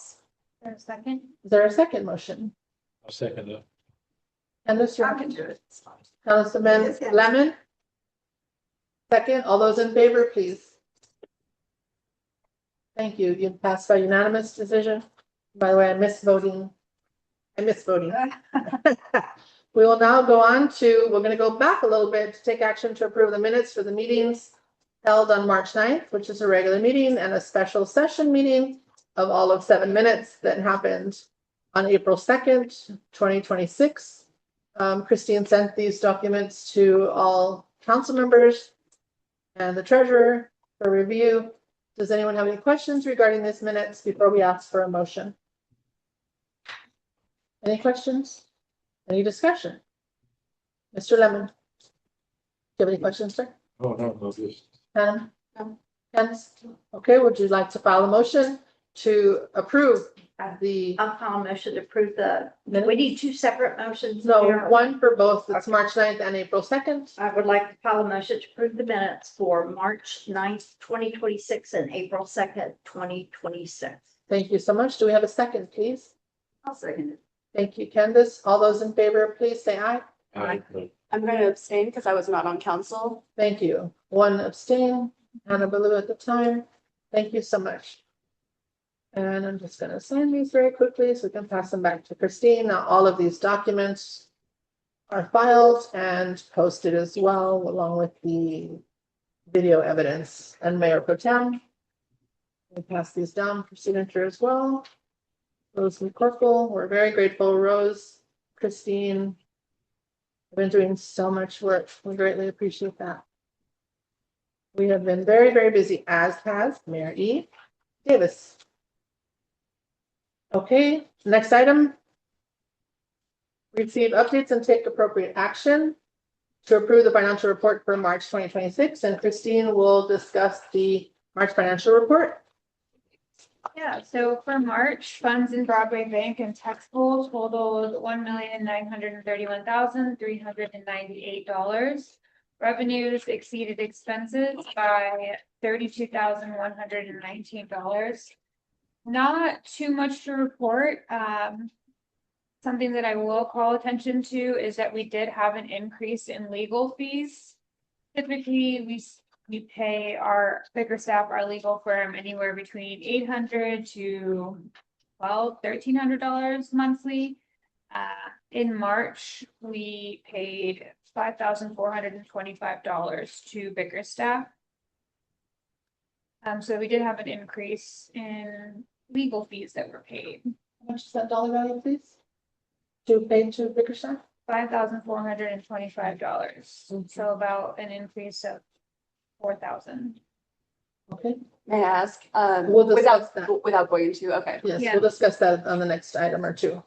For a second. Is there a second motion? I'll second that. And I Mr. can do it. It's fine. Councilman Lemon? Second, all those in favor, please. Thank you. You passed by unanimous decision. By the way, I miss voting. We will now go on to, we're going to go back a little bit to take action to approve the minutes for the meetings held on March 9th, which is a regular meeting, and a special session meeting of all of 7 minutes that happened on April 2nd, 2026. Christine sent these documents to all council members and the treasurer for review. Does anyone have any questions regarding these minutes before we ask for a motion? Any questions? Any discussion? Mr. Lemon? Do you have any questions, sir? Oh, no, just. Hannah? No. Hens? Okay, would you like to file a motion to approve the, I'll call a motion to approve the, Minutes? we need two separate motions. no, Mayor. one for both. It's Okay. March 9th and April 2nd. I would like to file a motion to approve the minutes for March 9th, 2026 and April 2nd, 2026. Thank you so much. Do we have a second, please? I'll second it. Thank you, Candace. All those in favor, please say aye. I'm going to abstain because I was not on council. Thank you. One abstain, Hannah Baloo at the time. Thank you so much. And I'm just gonna sign these very quickly so we can pass them back to Christine. Now, all of these documents are filed and posted as well, along with the video evidence. And Mayor Pro Tem, we pass these down for signature as well. Rose McCorkle, we're very grateful. Rose, Christine, have been doing so much work. We greatly appreciate that. We have been very, very busy, as has Mayor E. Davis. Okay, next item. Receive updates and take appropriate action to approve the financial report for March 2026, and Christine will discuss the March financial report. Yeah, so for March, funds in Broadway Bank and tax pool totaled $1,931,398. Revenues exceeded expenses by $32,119. Not too much to report. Something that I will call attention to is that we did have an increase in legal fees. Typically, we pay our Bickerstaff, our legal firm, anywhere between $800 to $1,300 monthly. In March, we paid $5,425 to Bickerstaff. So we did have an increase in legal fees that were paid. How much is that dollar value, please? To pay to Bickerstaff? $5,425. So about an increase of 4,000. Okay, May I ask? We'll discuss that. Without going into, okay. yes, Yeah. we'll discuss that on the next item or two.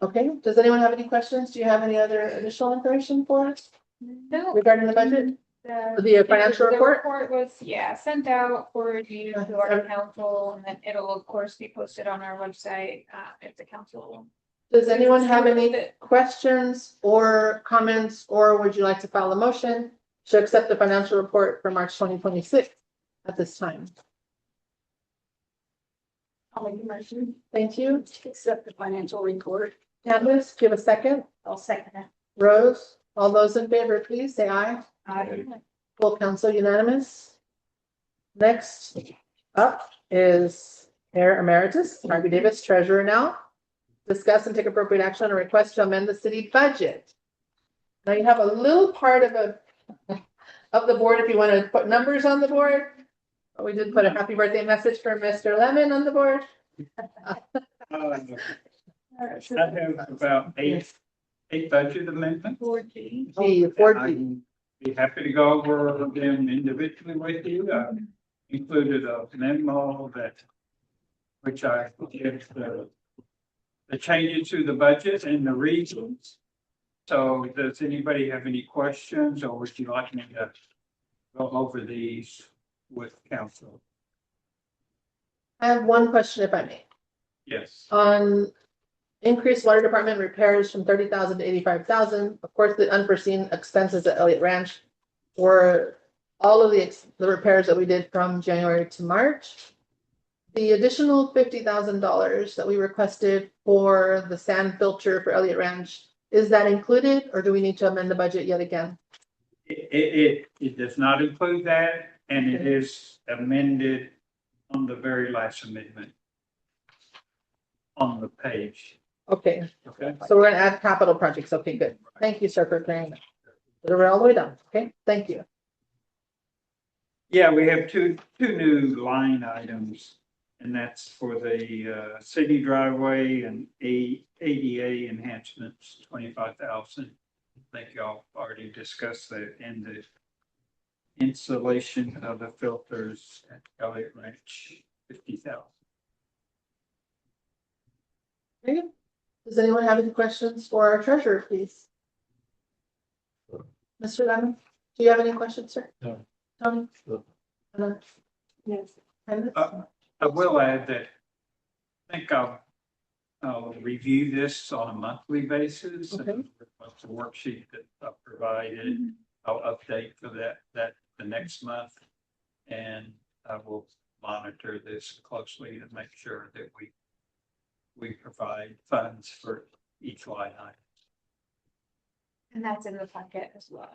Okay, does anyone have any questions? Do you have any other additional information for us No. regarding the budget? The financial The report? report was, sent out for review to our council, and then it'll of course be posted on our website, if the council. Does anyone have any questions or comments, or would you like to file a motion to accept the financial report for March 2026 at this time? I'll make a motion Thank you. to accept the financial report. Candace, give a second. I'll second it. Rose, all those in favor, please say aye. Full council unanimous. Next up is Mayor Emeritus Harvey Davis, Treasurer now. Discuss and take appropriate action on a request to amend the city budget. Now you have a little part of the board if you want to put numbers on the board. We did put a happy birthday message for Mr. Lemon on the board. I have about eight budget amendments. Gee, 14. I'd be happy to go over them individually with you. I included a memo which I give the changes to the budget and the reasons. So does anybody have any questions, or would you like me to go over these with council? I have one question if I may. Yes. On increased water department repairs from 30,000 to 85,000. Of course, the unforeseen expenses at Elliott Ranch were all of the repairs that we did from January to March. The additional $50,000 that we requested for the sand filter for Elliott Ranch, is that included, or do we need to amend the budget yet again? It does not include that, and it is amended on the very last amendment on the page. Okay, Okay. so we're gonna add capital projects. Okay, good. Thank you, sir, for clearing that. So we're all the way down. Okay, thank you. Yeah, we have two new line items And that's for the city driveway and ADA enhancements, 25,000. I think y'all already discussed that, and the installation of the filters at Elliott Ranch, 50,000. Okay. Does anyone have any questions for our treasurer, please? Mr. Lemon, do you have any questions, sir? No. Tony? No. Anna? Yes. Candace? I will add that I think I'll review this on a monthly basis. Okay. And the worksheet that I provided, I'll update for that the next month. And I will monitor this closely to make sure that we provide funds for each line item. And that's in the packet as well.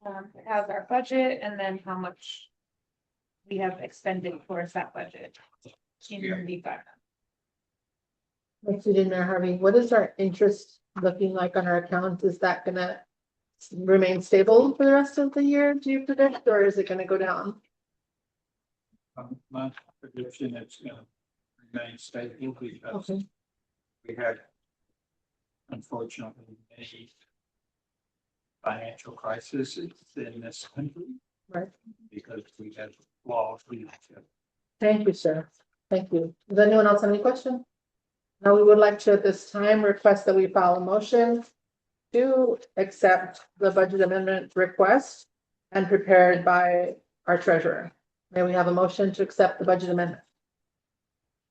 It has our budget and then how much we have expended towards that budget. In the fund. Like you did, Mayor Harvey, what is our interest looking like on our account? Is that gonna remain stable for the rest of the year, do you predict, or is it gonna go down? My prediction is going to remain stable because Okay. we had unfortunately many financial crises in this country. Right. Because we had laws leadership. Thank you, sir. Thank you. Does anyone else have any questions? Now, we would like to at this time request that we file a motion to accept the budget amendment request and prepared by our treasurer. May we have a motion to accept the budget amendment?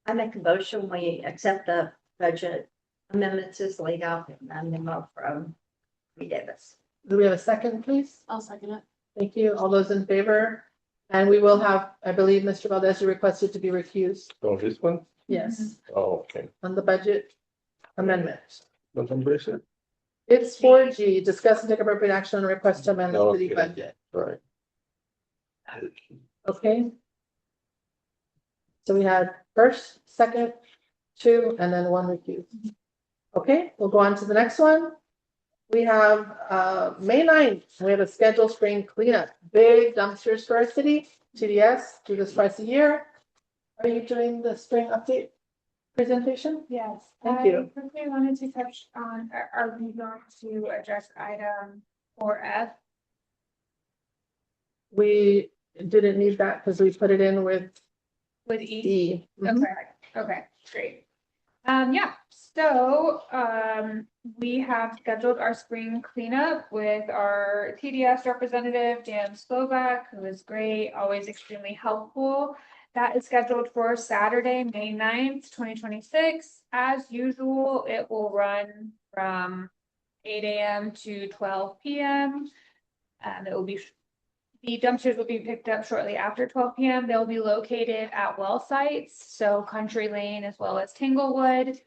I make a motion, we accept the budget amendments as laid out in the memo from Reed Davis. Do we have a second, please? I'll second it. Thank you. All those in favor? And we will have, I believe, Mr. Valdez, you requested to be recused. Oh, this one? Yes, Oh, okay. on the budget amendment. What number is it? It's 4G, discuss and take appropriate action on request to amend the city Okay. budget. Right. Okay. So we had first, second, two, and then one recused. Okay, we'll go on to the next one. We have May 9th, we have a scheduled spring cleanup, big dumpsters for our city, TDS, do this twice a year. Are you doing the spring update presentation? Yes. Thank I you. quickly wanted to touch on, are we going to address item 4F? We didn't need that because we put it in with With E? E. Mhm. Okay, great. Yeah, so, we have scheduled our spring cleanup with our TDS representative, Dan Slovak, who is great, always extremely helpful. That is scheduled for Saturday, May 9th, 2026. As usual, it will run from 8 a.m. to 12 p.m. And it will be the dumpsters will be picked up shortly after 12 p.m. They'll be located at well sites, so Country Lane as well as Tanglewood.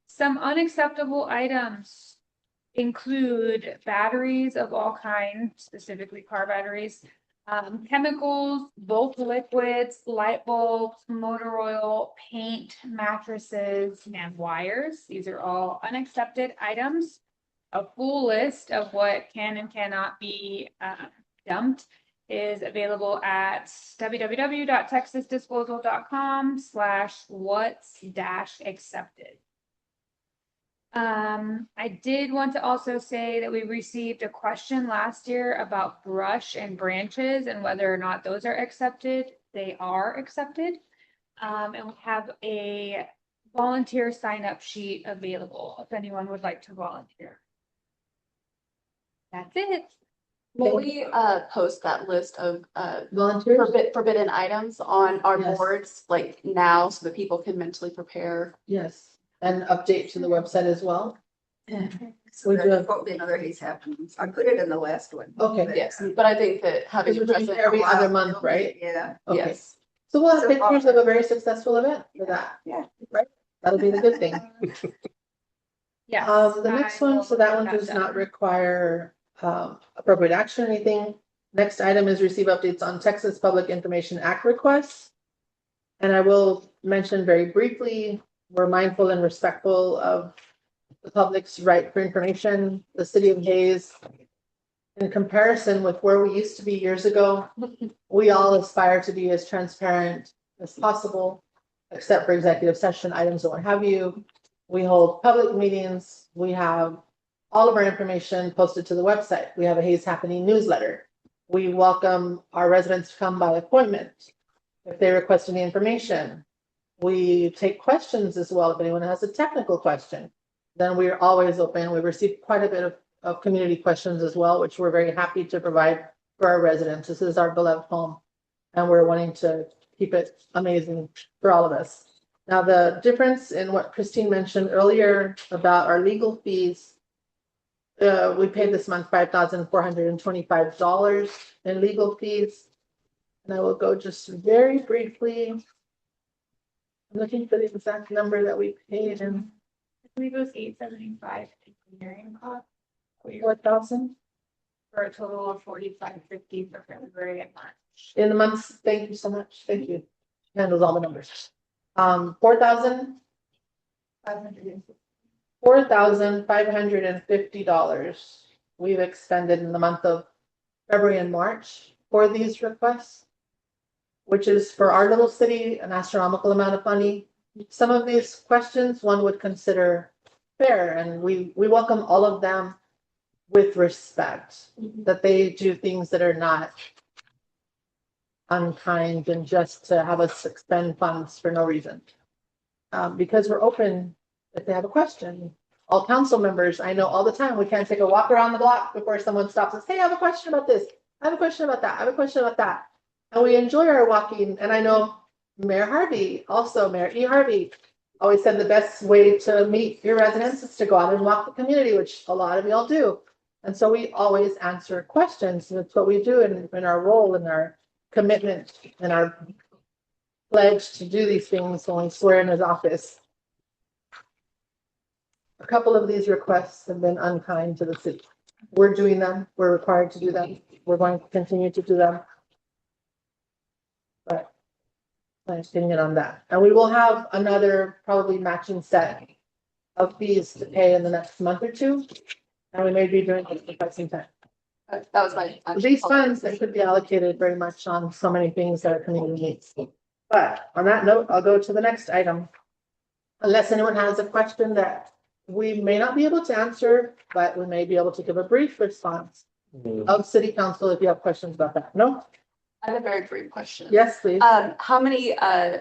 Some unacceptable items include batteries of all kinds, specifically car batteries, chemicals, bulk liquids, light bulbs, motor oil, paint, mattresses, and wires. These are all unaccepted items. A full list of what can and cannot be dumped is available at www.texasdisposal.com/what's-accepted. I did want to also say that we received a question last year about brush and branches and whether or not those are accepted. They are accepted. And we have a volunteer sign-up sheet available if anyone would like to volunteer. That's it. Will we post that list of Volunteers? forbidden items on our Yes. boards like now so that people can mentally prepare? Yes, and update to the website as well. So We do that have- won't be another haze happenings. I put it in the last one. Okay. But, Yes, but I think that having Because a we're doing present. every other it'll month, be- right? Yeah. Okay. Yes. So we'll have So pictures of a very successful event for that. Yeah. Right? That'll be the good thing. Yes. The next I one, will so that get one does done. not require appropriate action or anything. Next item is receive updates on Texas Public Information Act requests. And I will mention very briefly, we're mindful and respectful of the public's right for information. The city of Hayes, in comparison with where we used to be years ago, we all aspire to be as transparent as possible, except for executive session items or what have you. We hold public meetings. We have all of our information posted to the website. We have a Hayes Happening newsletter. We welcome our residents to come by appointment if they request any information. We take questions as well. If anyone has a technical question, then we are always open. We receive quite a bit of community questions as well, which we're very happy to provide for our residents. This is our beloved home, and we're wanting to keep it amazing for all of us. Now, the difference in what Christine mentioned earlier about our legal fees, we paid this month $5,425 in legal fees. And I will go just very briefly. I'm looking for the exact number that we paid in. I believe it was $875 engineering cost. 4,000 For a total of $45.50 for February and March. in the months. Thank you so much. Thank you. Handles all the numbers. $4,550 we've expended in the month of February and March for these requests, which is for our little city an astronomical amount of money. Some of these questions one would consider fair, and we welcome all of them with respect, that they do things that are not unkind and just to have us expend funds for no reason. Because we're open if they have a question. All council members, I know all the time, we can't take a walk around the block before someone stops us. Hey, I have a question about this. I have a question about that. I have a question about that. And we enjoy our walking. And I know Mayor Harvey, also Mayor E. Harvey, always said the best way to meet your residents is to go out and walk the community, which a lot of y'all do. And so we always answer questions. And that's what we do in our role, in our commitment, and our pledge to do these things when we swear in his office. A couple of these requests have been unkind to the city. We're doing them. We're required to do them. We're going to continue to do them. But my opinion on that. And we will have another probably matching set of fees to pay in the next month or two. And we may be doing it for quite some time. That was my. These funds that could be allocated very much on so many things that our community needs. But on that note, I'll go to the next item. Unless anyone has a question that we may not be able to answer, but we may be able to give a brief response of city council if you have questions about that. No? I have a very brief question. Yes, please. How many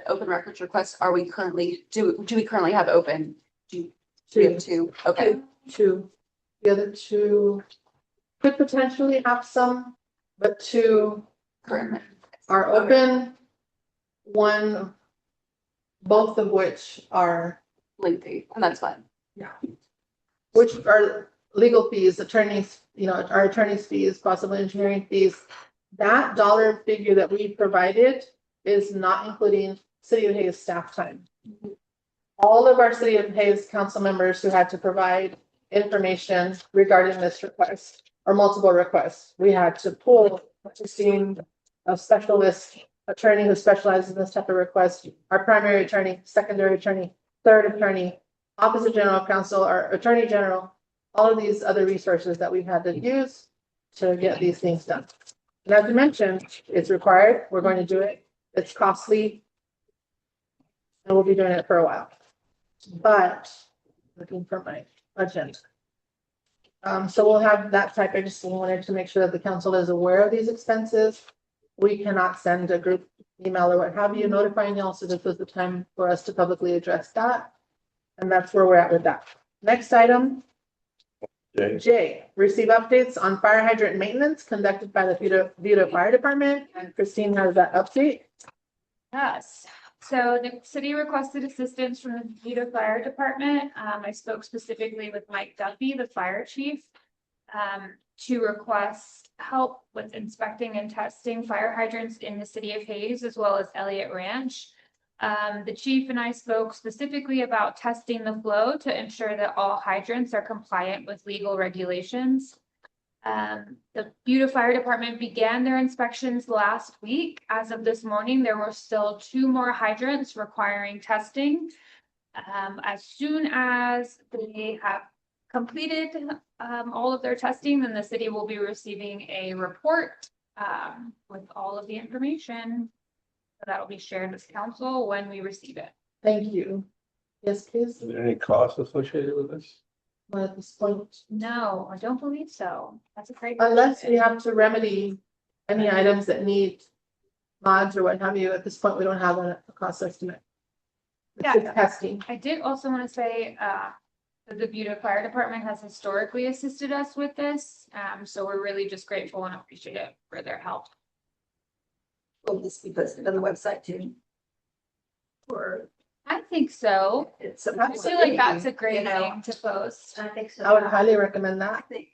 open records requests are we currently, do we currently have open? We have two. Okay. Two. The other two could potentially have some, but two Currently. are open. One, both of which are Lengthy, and that's fine. which are legal fees, attorneys, our attorney's fees, possible engineering fees. That dollar figure that we provided is not including City of Hayes staff time. All of our City of Hayes council members who had to provide information regarding this request or multiple requests, we had to pull a specialist attorney who specializes in this type of request, our primary attorney, secondary attorney, third attorney, Office of General Counsel, our Attorney General, all of these other resources that we've had to use to get these things done. And as you mentioned, it's required. We're going to do it. It's costly. And we'll be doing it for a while. But looking for my agenda. So we'll have that type. I just wanted to make sure that the council is aware of these expenses. We cannot send a group email or what have you notifying y'all. So this was the time for us to publicly address that. And that's where we're at with that. Next item. J, receive updates on fire hydrant maintenance conducted by the Vito Fire Department. And Christine has that update. Yes, so the city requested assistance from the Vito Fire Department. I spoke specifically with Mike Duffy, the fire chief, to request help with inspecting and testing fire hydrants in the city of Hayes, as well as Elliott Ranch. The chief and I spoke specifically about testing the flow to ensure that all hydrants are compliant with legal regulations. The Buda Fire Department began their inspections last week. As of this morning, there were still 2 more hydrants requiring testing. As soon as they have completed all of their testing, then the city will be receiving a report with all of the information. that'll be shared with council when we receive it. Thank you. Yes, please. Is there any cost associated with this? Well, at this point, No, I don't believe so. That's a great. unless question. we have to remedy any items that need mods or what have you, at this point, we don't have a cost estimate. It's Yeah. just testing. I did also want to say, that the Buda Fire Department has historically assisted us with this. So we're really just grateful and appreciative for their help. Will this be posted on the website too? Or I think so. it's. I feel like that's a great You know, thing to post. I think so. I would highly recommend I that. think,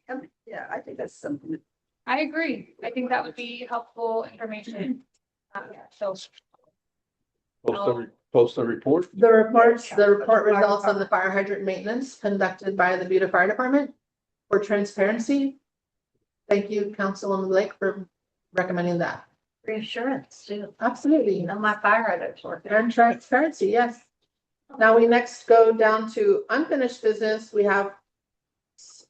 yeah, I think that's something. I agree. I think that would be helpful information. So Post a report? The report results on the fire hydrant maintenance conducted by the Buda Fire Department for transparency. Thank you, Councilwoman Blake, for recommending that. Reassurance too. Absolutely. You know, my fire hydrants work. And transparency, yes. Now we next go down to unfinished business. We have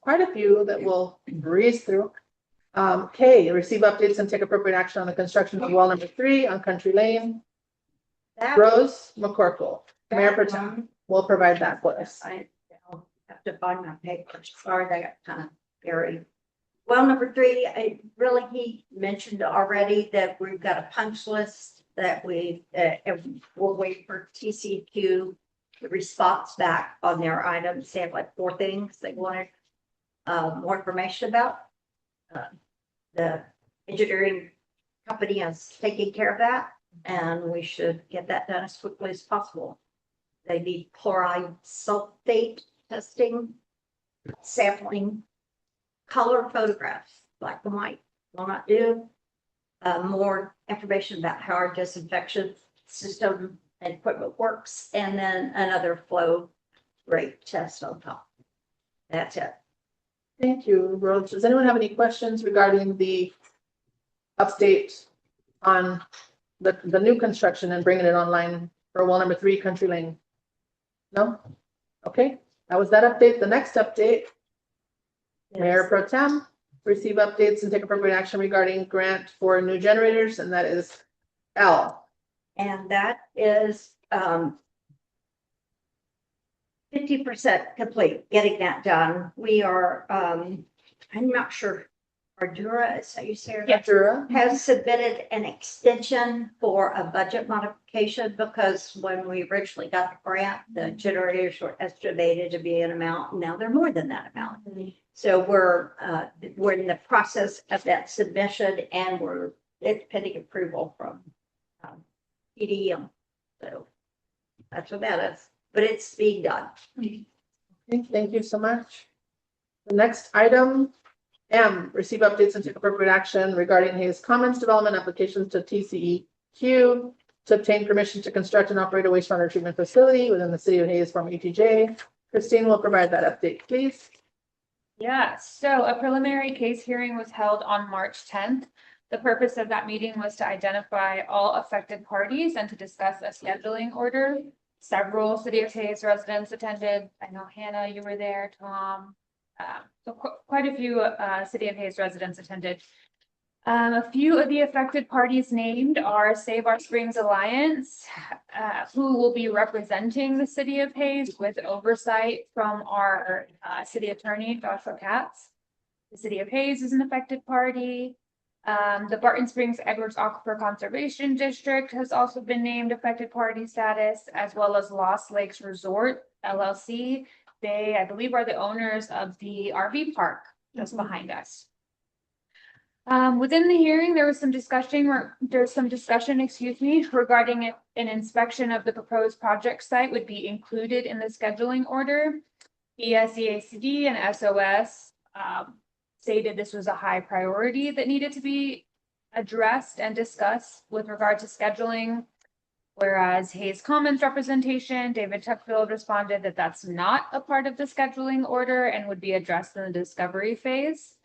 quite a few that we'll breeze through. K, receive updates and take appropriate action on the construction of wall number 3 on Country Lane. That- Rose McCorkle, Mayor Pro Tem, will provide that for us. I have to find my papers. Sorry, they got kind of buried. Well, number 3, he mentioned already that we've got a punch list that we'll wait for TCQ the response back on their items. They have like 4 things they wanted more information about. The engineering company is taking care of that, and we should get that done as quickly as possible. They need chloride sulfate testing, sampling, color photographs, black and white, will not do. More information about how our disinfection system and equipment works, and then another flow rate test on top. That's it. Thank you, Rose. Does anyone have any questions regarding the update on the new construction and bringing it online for wall number 3, Country Lane? No? Okay, that was that update. The next update, Mayor Pro Tem, receive updates and take appropriate action regarding grant for new generators, and that is L. And that is 50% complete, getting that done. We are, I'm not sure, Ardura, is that you say? her name? Dura. Has submitted an extension for a budget modification because when we originally got the grant, the generators were estimated to be an amount, and now they're more than that amount. So we're in the process of that submission, and it's pending approval from EDM. So that's what that is, but it's being done. Okay, thank you so much. The next item, M, receive updates and take appropriate action regarding Hayes Commons development applications to TCEQ to obtain permission to construct and operate a wastewater treatment facility within the city of Hayes from ETJ. Christine will provide that update, please. yeah, so a preliminary case hearing was held on March 10th. The purpose of that meeting was to identify all affected parties and to discuss a scheduling order. Several City of Hayes residents attended. I know Hannah, you were there, Tom. So quite a few City of Hayes residents attended. A few of the affected parties named are Save Our Springs Alliance, who will be representing the City of Hayes with oversight from our city attorney, Joshua Katz. The City of Hayes is an affected party. The Barton Springs Edwards Aquifer Conservation District has also been named affected party status, as well as Lost Lakes Resort LLC. They, I believe, are the owners of the RV park just behind us. Within the hearing, there was some discussion, regarding if an inspection of the proposed project site would be included in the scheduling order. ESEACD and SOS stated this was a high priority that needed to be addressed and discussed with regard to scheduling. Whereas Hayes Commons representation, David Tuckfield, responded that that's not a part of the scheduling order and would be addressed in the discovery phase.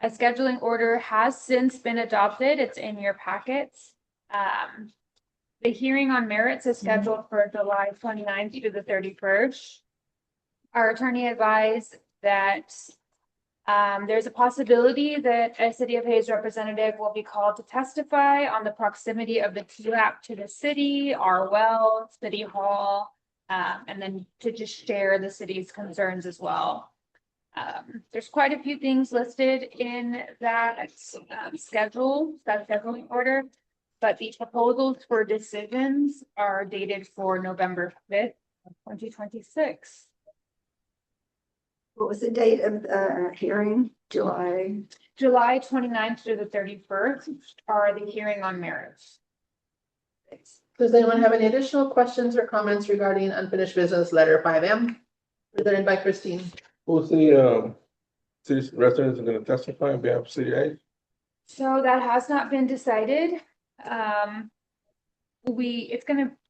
A scheduling order has since been adopted. It's in your packets. The hearing on merits is scheduled for July 29th to the 31st. Our attorney advised that There's a possibility that a City of Hayes representative will be called to testify on the proximity of the TLAP to the city, our well, City Hall, and then to just share the city's concerns as well. There's quite a few things listed in that scheduling order, but the proposals for decisions are dated for November 5th, 2026. What was the date of the hearing? July? July 29th through the 31st are the hearing on marriage. Does anyone have any additional questions or comments regarding unfinished business letter 5M? Presented by Christine. Who's the, city residents are gonna testify on behalf of City of Hayes? So that has not been decided.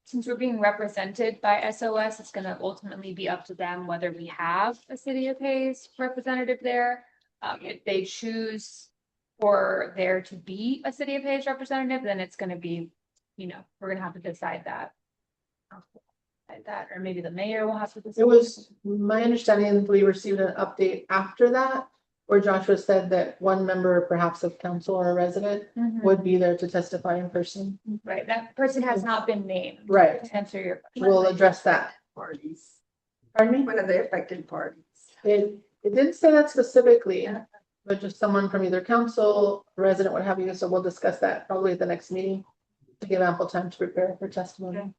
Since we're being represented by SOS, it's gonna ultimately be up to them whether we have a City of Hayes representative there. If they choose for there to be a City of Hayes representative, then it's gonna be, we're gonna have to decide that. Or maybe the mayor will have to decide. It was my understanding we received an update after that, where Joshua said that one member, perhaps of council or a resident, Mhm. would be there to testify in person. Right, that person has not been named. Right. To answer your question. We'll address that. Parties. Pardon me? What are the affected parties? It didn't say that specifically, but just someone from either council, resident, what have you, so we'll discuss that probably at the next meeting to give ample time to prepare for testimony. Okay.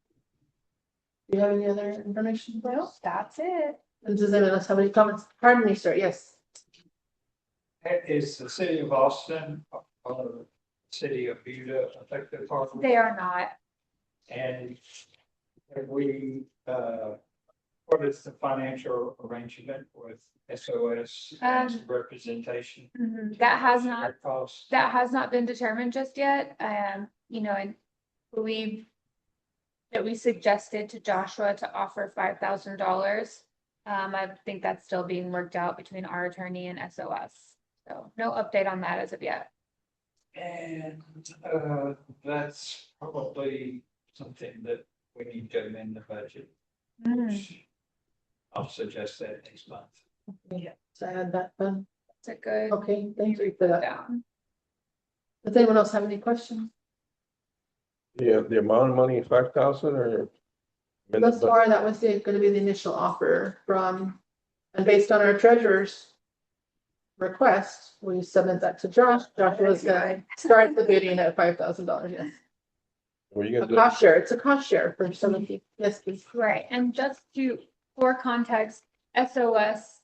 Do you have any other information? No, that's it. And does anyone else have any comments? Pardon me, sir, yes. Is the city of Austin or the city of Buda affected party? They are not. And have we, what is the financial arrangement with SOS as representation? That has not, Their costs? that has not been determined just yet. I believe that we suggested to Joshua to offer $5,000. I think that's still being worked out between our attorney and SOS. So no update on that as of yet. And that's probably something that we need to amend the budget. Which I'll suggest that next month. Yeah, so I had that done. That's a good. Okay, thank you for that. Down. Does anyone else have any questions? Yeah, the amount of money is 5,000 or? Thus far, that was gonna be the initial offer and based on our treasurer's request, we submit that to Josh. Joshua was gonna start the bidding at $5,000, yes. Were you A gonna do? cost share, it's a cost share for some of you. Yes, please. Right, and for context, SOS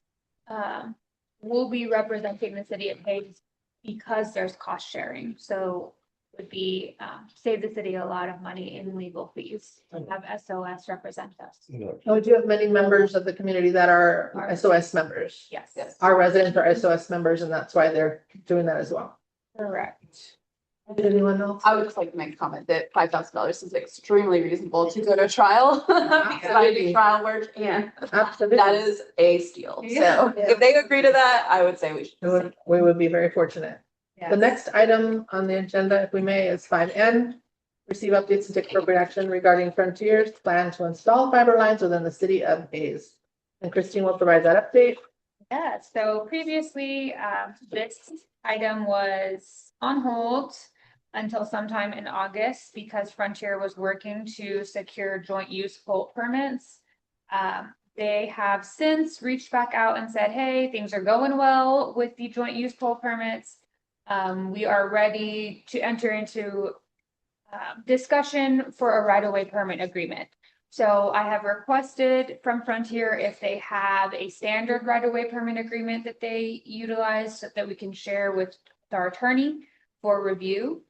will be representing the city of Hayes because there's cost sharing, so would be save the city a lot of money in legal fees to have SOS represent us. No. And we do have many members of the community that are SOS members. Yes, Our residents are SOS members, and that's why they're doing that as well. correct. Did anyone else? I would just like to make a comment that $5,000 is extremely reasonable to go to trial. Because I do trial work and Absolutely. that is a steal. Yeah. So if they agree to that, I would say we should. We would be very fortunate. The next item on the agenda, if we may, is 5N. Receive updates and take appropriate action regarding Frontier's plan to install fiber lines within the city of Hayes. And Christine will provide that update. Yeah, so previously, this item was on hold until sometime in August because Frontier was working to secure joint use pole permits. They have since reached back out and said, hey, things are going well with the joint use pole permits. We are ready to enter into discussion for a right-of-way permit agreement. So I have requested from Frontier if they have a standard right-of-way permit agreement that they utilize so that we can share with our attorney for review.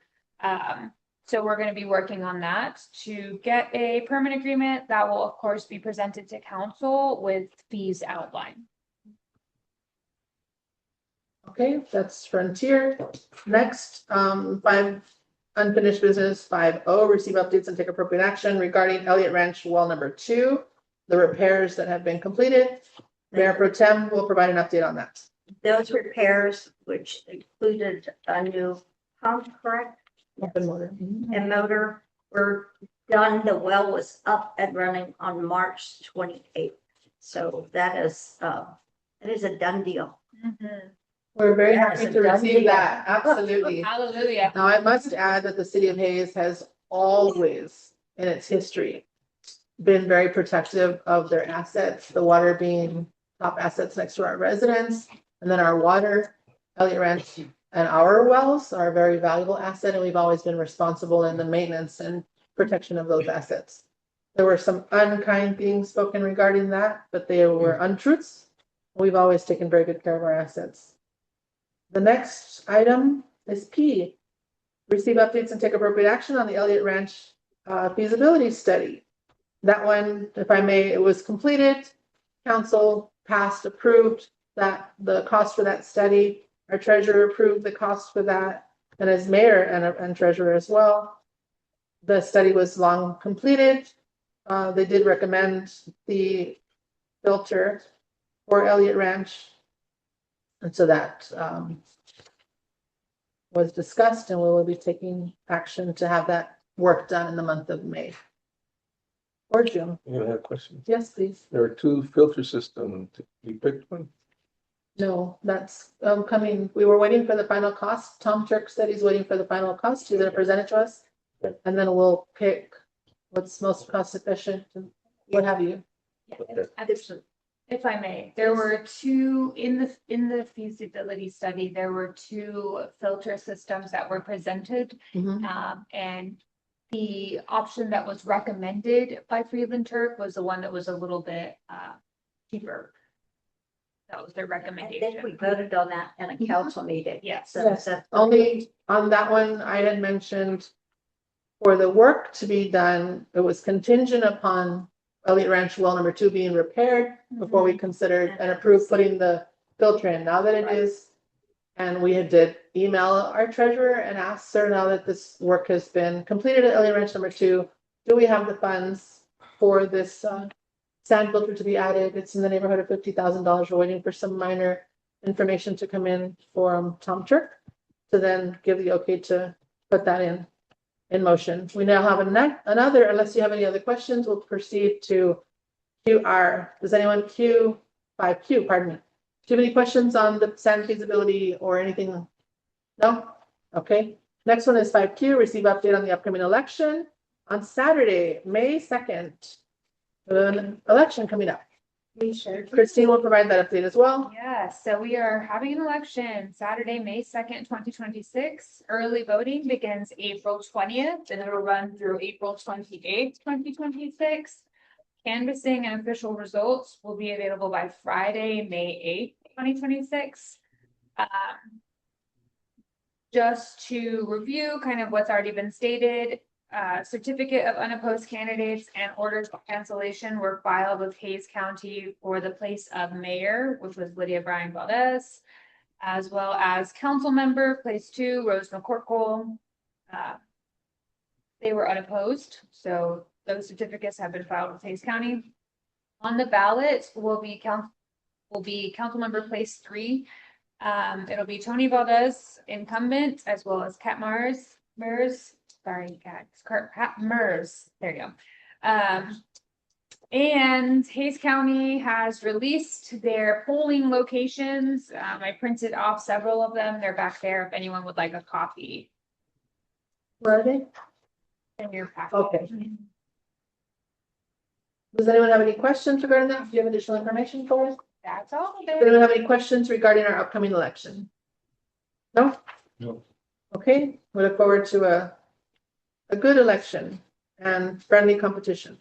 So we're going to be working on that to get a permit agreement that will of course be presented to council with fees outlined. Okay, that's Frontier. Next, 5 unfinished business, 5O, receive updates and take appropriate action regarding Elliott Ranch well number 2, the repairs that have been completed. Mayor Pro Tem will provide an update on that. Those repairs, which included a new pump, correct? Open motor. And motor, were done. The well was up and running on March 28th. So that is a done deal. We're very Yes, happy to done receive deal. that. Absolutely. Hallelujah. Now, I must add that the city of Hayes has always, in its history, been very protective of their assets, the water being top assets next to our residents, and then our water, Elliott Ranch, and our wells are a very valuable asset, and we've always been responsible in the maintenance and protection of those assets. There were some unkind things spoken regarding that, but they were untruths. We've always taken very good care of our assets. The next item is P. Receive updates and take appropriate action on the Elliott Ranch feasibility study. That one, if I may, it was completed. Council passed, approved that the cost for that study. Our treasurer approved the cost for that, and as mayor and treasurer as well. The study was long completed. They did recommend the filter for Elliott Ranch. And so that was discussed, and we will be taking action to have that work done in the month of May. Or June. I have a question. Yes, please. There are two filter systems. You picked one? No, that's coming. We were waiting for the final cost. Tom Turk said he's waiting for the final cost. He's gonna present it to us. And then we'll pick what's most cost efficient and what have you. If I may, there were two in the feasibility study, there were two filter systems that were presented. And the option that was recommended by Freeland Turk was the one that was a little bit cheaper. That was their I think we recommendation. voted on that in a council meeting. Yes. So Yes, that's only on that one, I had mentioned for the work to be done, it was contingent upon Elliott Ranch well number 2 being repaired before we considered and approved putting the filter in. Now that it is, and we did email our treasurer and ask her, now that this work has been completed at Elliott Ranch number 2, do we have the funds for this sand filter to be added? It's in the neighborhood of $50,000. We're waiting for some minor information to come in from Tom Turk to then give the okay to put that in motion. We now have another, unless you have any other questions, we'll proceed to QR. Does anyone Q5Q, pardon me. Do you have any questions on the sand feasibility or anything? No? Okay. Next one is 5Q, receive update on the upcoming election. On Saturday, May 2nd, an election coming up. Christine will provide that update as well. Yes, so we are having an election Saturday, May 2nd, 2026. Early voting begins April 20th and it'll run through April 28th, 2026. Canvassing and official results will be available by Friday, May 8th, 2026. Just to review kind of what's already been stated, certificate of unopposed candidates and orders of cancellation were filed with Hayes County for the place of mayor, which was Lydia Bryan Valdez, as well as council member, place 2, Rose McCorkle. They were unopposed, so those certificates have been filed with Hayes County. On the ballot will be council member place 3. It'll be Tony Valdez, incumbent, as well as Kat Mers. There you go. And Hayes County has released their polling locations. I printed off several of them. They're back there if anyone would like a copy. Where are they? In your packet. Okay. Does anyone have any questions regarding that? Do you have additional information for us? That's all. Does anyone have any questions regarding our upcoming election? No? No. Okay, we look forward to a good election and friendly competition.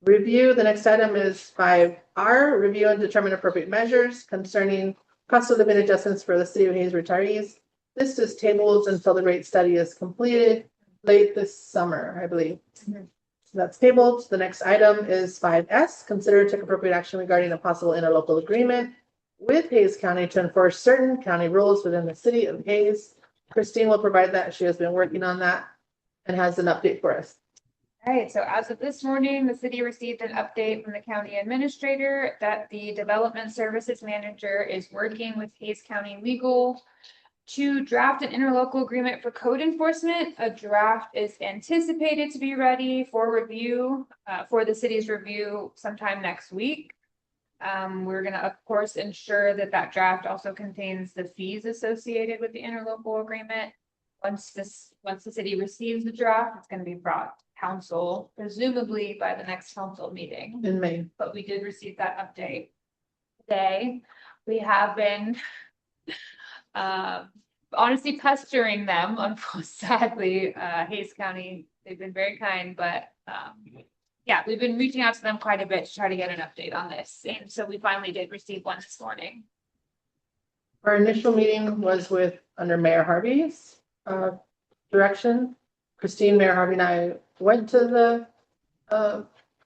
Review, the next item is 5R, review and determine appropriate measures concerning cost of living adjustments for the city of Hayes retirees. This is tabled until the rate study is completed late this summer, I believe. So that's tabled. The next item is 5S, consider and take appropriate action regarding a possible interlocal agreement with Hayes County to enforce certain county rules within the city of Hayes. Christine will provide that. She has been working on that and has an update for us. All right, so as of this morning, the city received an update from the county administrator that the development services manager is working with Hayes County Legal to draft an interlocal agreement for code enforcement. A draft is anticipated to be ready for review, for the city's review sometime next week. We're gonna, of course, ensure that that draft also contains the fees associated with the interlocal agreement. Once the city receives the draft, it's gonna be brought to council, presumably by the next council meeting. In May. But we did receive that update today. We have been honestly pestering them, sadly, Hayes County, they've been very kind, but yeah, we've been reaching out to them quite a bit to try to get an update on this. And so we finally did receive one this morning. Our initial meeting was under Mayor Harvey's direction. Christine, Mayor Harvey and I went to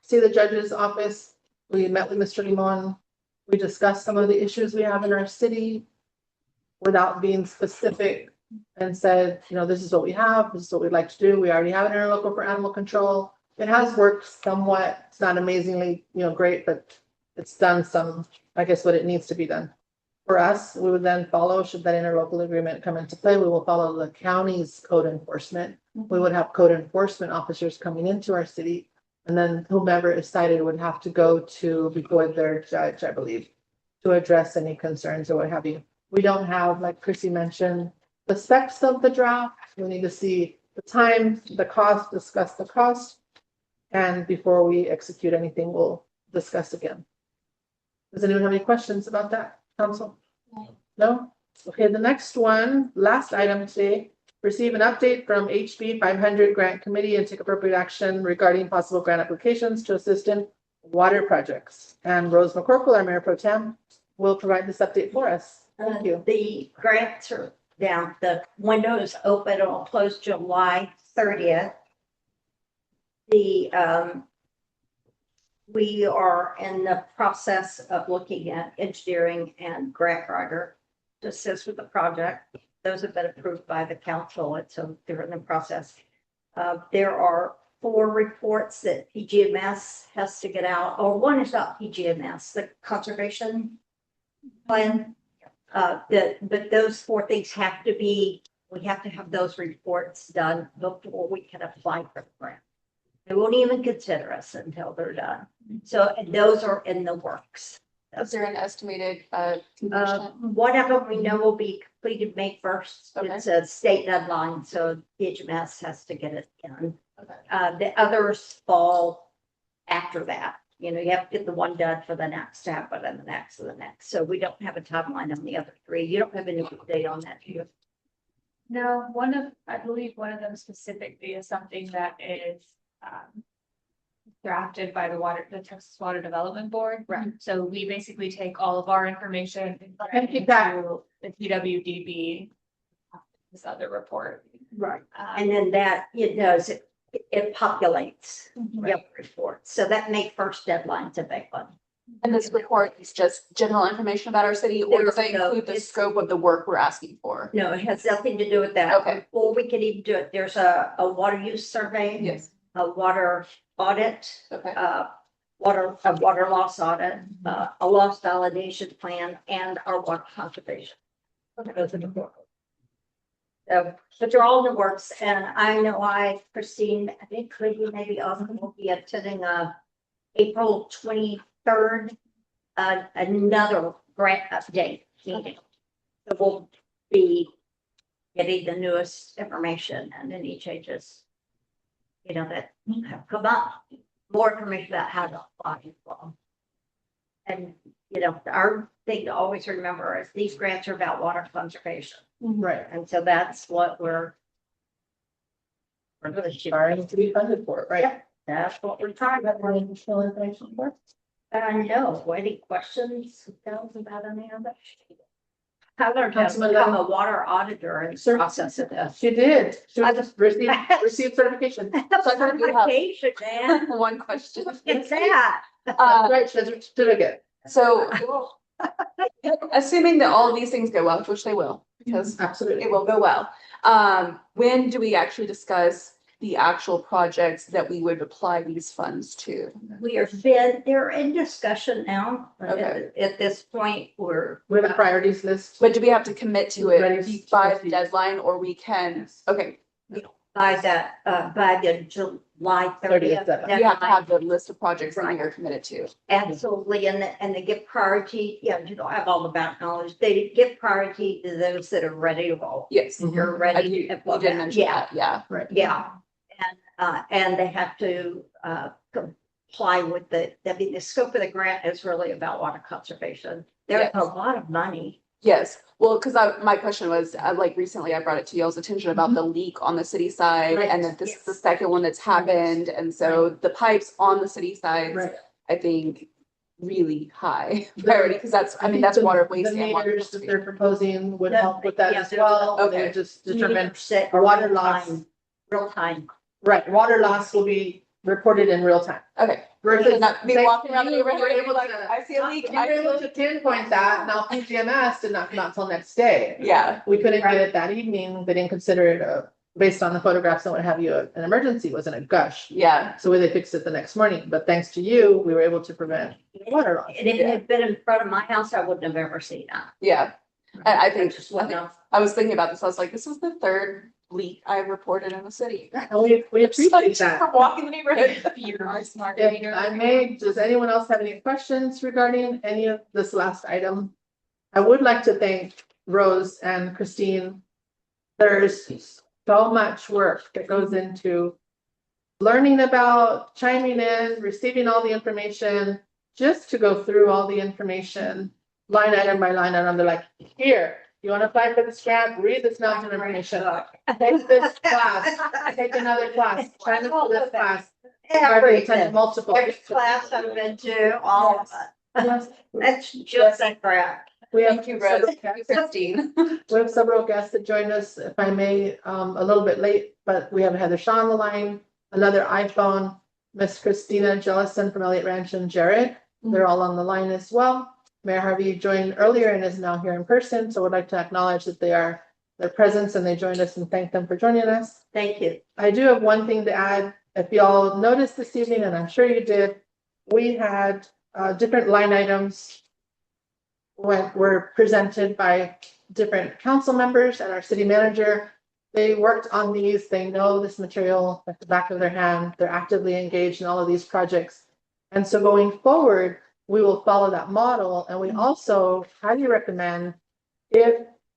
see the judge's office. We met with Mr. Limon. We discussed some of the issues we have in our city without being specific, and said, this is what we have, this is what we'd like to do. We already have an interlocal for animal control. It has worked somewhat. It's not amazingly, great, but it's done some, I guess, what it needs to be done. For us, we would then follow, should that interlocal agreement come into play, we will follow the county's code enforcement. We would have code enforcement officers coming into our city, and then whomever is cited would have to go to before their judge, I believe, to address any concerns or what have you. We don't have, like Chrissy mentioned, the specs of the draft. We need to see the time, the cost, discuss the cost. And before we execute anything, we'll discuss again. Does anyone have any questions about that, council? No? Okay, the next one, last item today, receive an update from HB 500 Grant Committee and take appropriate action regarding possible grant applications to assist in water projects. And Rose McCorkle, our Mayor Pro Tem, will provide this update for us. Thank you. The grants are down, the window is open, it'll close July 30th. We are in the process of looking at engineering and grant writer to assist with the project. Those have been approved by the council, and so they're in the process. There are 4 reports that PGMS has to get out, or one is not PGMS, the conservation plan. But those 4 things have to be, we have to have those reports done before we can apply for the grant. They won't even consider us until they're done. So, and those are in the works. Is there an estimated One of them we know will be completed May 1st. Okay. It's a state deadline, so PGMS has to get it done. Okay. The others fall after that. You have to get the one done for the next to happen and the next and the next. So we don't have a timeline on the other 3. You don't have any update on that, do you? No, I believe one of them specifically is something that is drafted by the Texas Water Development Board. Right. So we basically take all of our information And keep that. into the TWDB, this other report. Right. And then that, it populates the report. So that May 1st deadline's a big one. And this report is just general information about our city, or does it include the scope of the work we're asking for? No, it has nothing to do with that. Okay. Before we can even do it, there's a water use survey. Yes. A water audit, Okay. a water loss audit, a loss validation plan, and our water conservation. Those are the 4. So, but they're all in the works, and I know Christine, I think maybe Austin will be attending April 23rd, another grant update meeting. So we'll be getting the newest information and any changes, that have come up, more information about how to apply as well. And, our thing to always remember is these grants are about water conservation. Right. And so that's what we're really Trying to be funded for it, right? Yeah, that's what we're trying to More additional information for? No, any questions about any of that? I learned how to Councilman become Lemon. a water auditor in the Sir. process of this. She did. She I just received certification. Certification, man. One question. It's that. Right, she has her certificate. So assuming that all of these things go well, which they will, because Absolutely. it will go well. When do we actually discuss the actual projects that we would apply these funds to? They're in discussion now. Okay. At this point, We have a priorities list. But do we have to commit to Ready it to by the proceed. deadline, or we can, okay, by the July 30th. 30th. You have to have deadline. the list of projects that you're committed to. Absolutely, and they give priority, you don't have all the back knowledge, they give priority to those that are ready to roll. Yes. You're I ready. do, to you implement. did mention Yeah, that, yeah. Right. yeah. And they have to, comply with the scope of the grant is really about water conservation. There's a Yes. lot of money. Yes, well, because my question was, like, recently I brought it to y'all's attention about the leak on the city side, Right, and that this is the yes. second one that's happened, and so the pipes on the city side, Right. I think, really high priority, because that's, I mean, that's water waste The and water meters that they're conservation. proposing would No, help with that yeah, as they're- well. They okay. would just determine, Meters that are water real loss. time, Real time. right, water loss will be reported in real time. Okay. Versus. Not be they- walking around the you were neighborhood able like, to- I see a leak. You were able to pinpoint that, now PGMS did not come out until next day. Yeah, We couldn't get it that evening, they didn't consider it based on the photographs and what have you, an emergency, wasn't a gush. yeah, So they fixed it the next morning, but thanks to you, we were able to prevent water loss. And if it had been in front of my house, I wouldn't have ever seen that. yeah. And I think, Just wouldn't have. I was thinking about this, I was like, this was the third leak I reported in the city. And we appreciate that. From walking the neighborhood. You are smart. If I may, does anyone else have any questions regarding any of this last item? I would like to thank Rose and Christine. There's so much work that goes into learning about, chiming in, receiving all the information, just to go through all the information, line item by line item. They're like, here, you want to apply for this grant, read this mountain information. Take this class, take another class, sign up for this class. Everything. Multiple. Every class I've been to, all of it. That's just a crap. We have Thank you, Rose. several Thank you, guests- Christine. we have several guests that joined us, if I may, a little bit late, but we have Heather Shaw on the line, another iPhone, Miss Christina Jellison from Elliott Ranch and Jared. They're all on the line as well. Mayor Harvey joined earlier and is now here in person, so would like to acknowledge that their presence and they joined us and thank them for joining us. Thank you. I do have one thing to add. If y'all noticed this evening, and I'm sure you did, we had different line items were presented by different council members and our city manager. They worked on these, they know this material at the back of their hand, they're actively engaged in all of these projects. And so going forward, we will follow that model, and we also highly recommend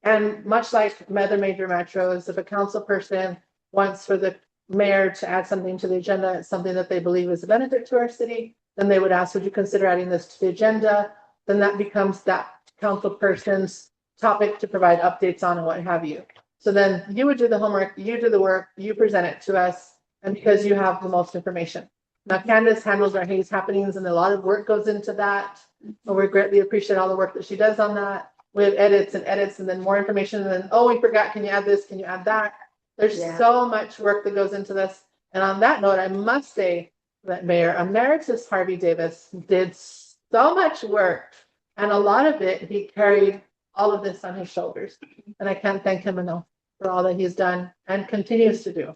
and much like other major metros, if a council person wants for the mayor to add something to the agenda, it's something that they believe is a benefit to our city, then they would ask, would you consider adding this to the agenda? Then that becomes that council person's topic to provide updates on and what have you. So then you would do the homework, you do the work, you present it to us, and because you have the most information. Now Candace handles our Haze happenings and a lot of work goes into that. And we greatly appreciate all the work that she does on that. We have edits and then more information and then, oh, we forgot, can you add this? Can you add that? There's Yeah. so much work that goes into this. And on that note, I must say that Mayor Emeritus Harvey Davis did so much work. And a lot of it, he carried all of this on his shoulders. And I can't thank him enough for all that he's done and continues to do.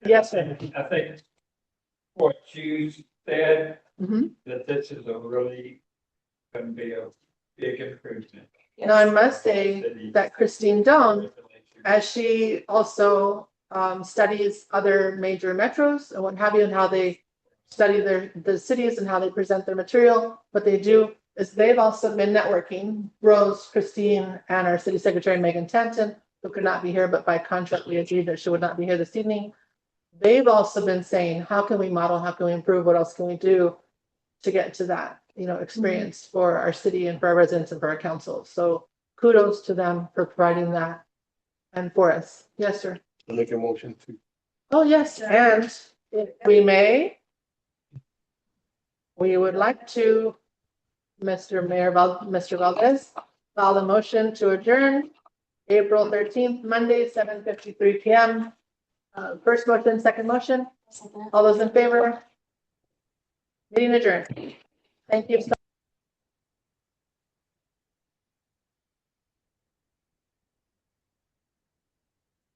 Yes, sir. I think what you said, Mhm. that this is a really gonna be a big improvement. Now, I must say that Christine Doan, as she also studies other major metros and what have you, and how they study the cities and how they present their material, what they do is they've also been networking. Rose, Christine, and our city secretary Megan Tanton, who could not be here, but by contract we agreed that she would not be here this evening. They've also been saying, how can we model, how can we improve, what else can we do to get to that, experience for our city and for our residents and for our council. So kudos to them for providing that and for us. Yes, sir. I'll make a motion to. Oh, yes, and if we may, we would like to, Mr. Valdez, file a motion to adjourn April 13th, Monday, 7:53 PM. First motion, second motion. All those in favor? Meeting adjourned. Thank you.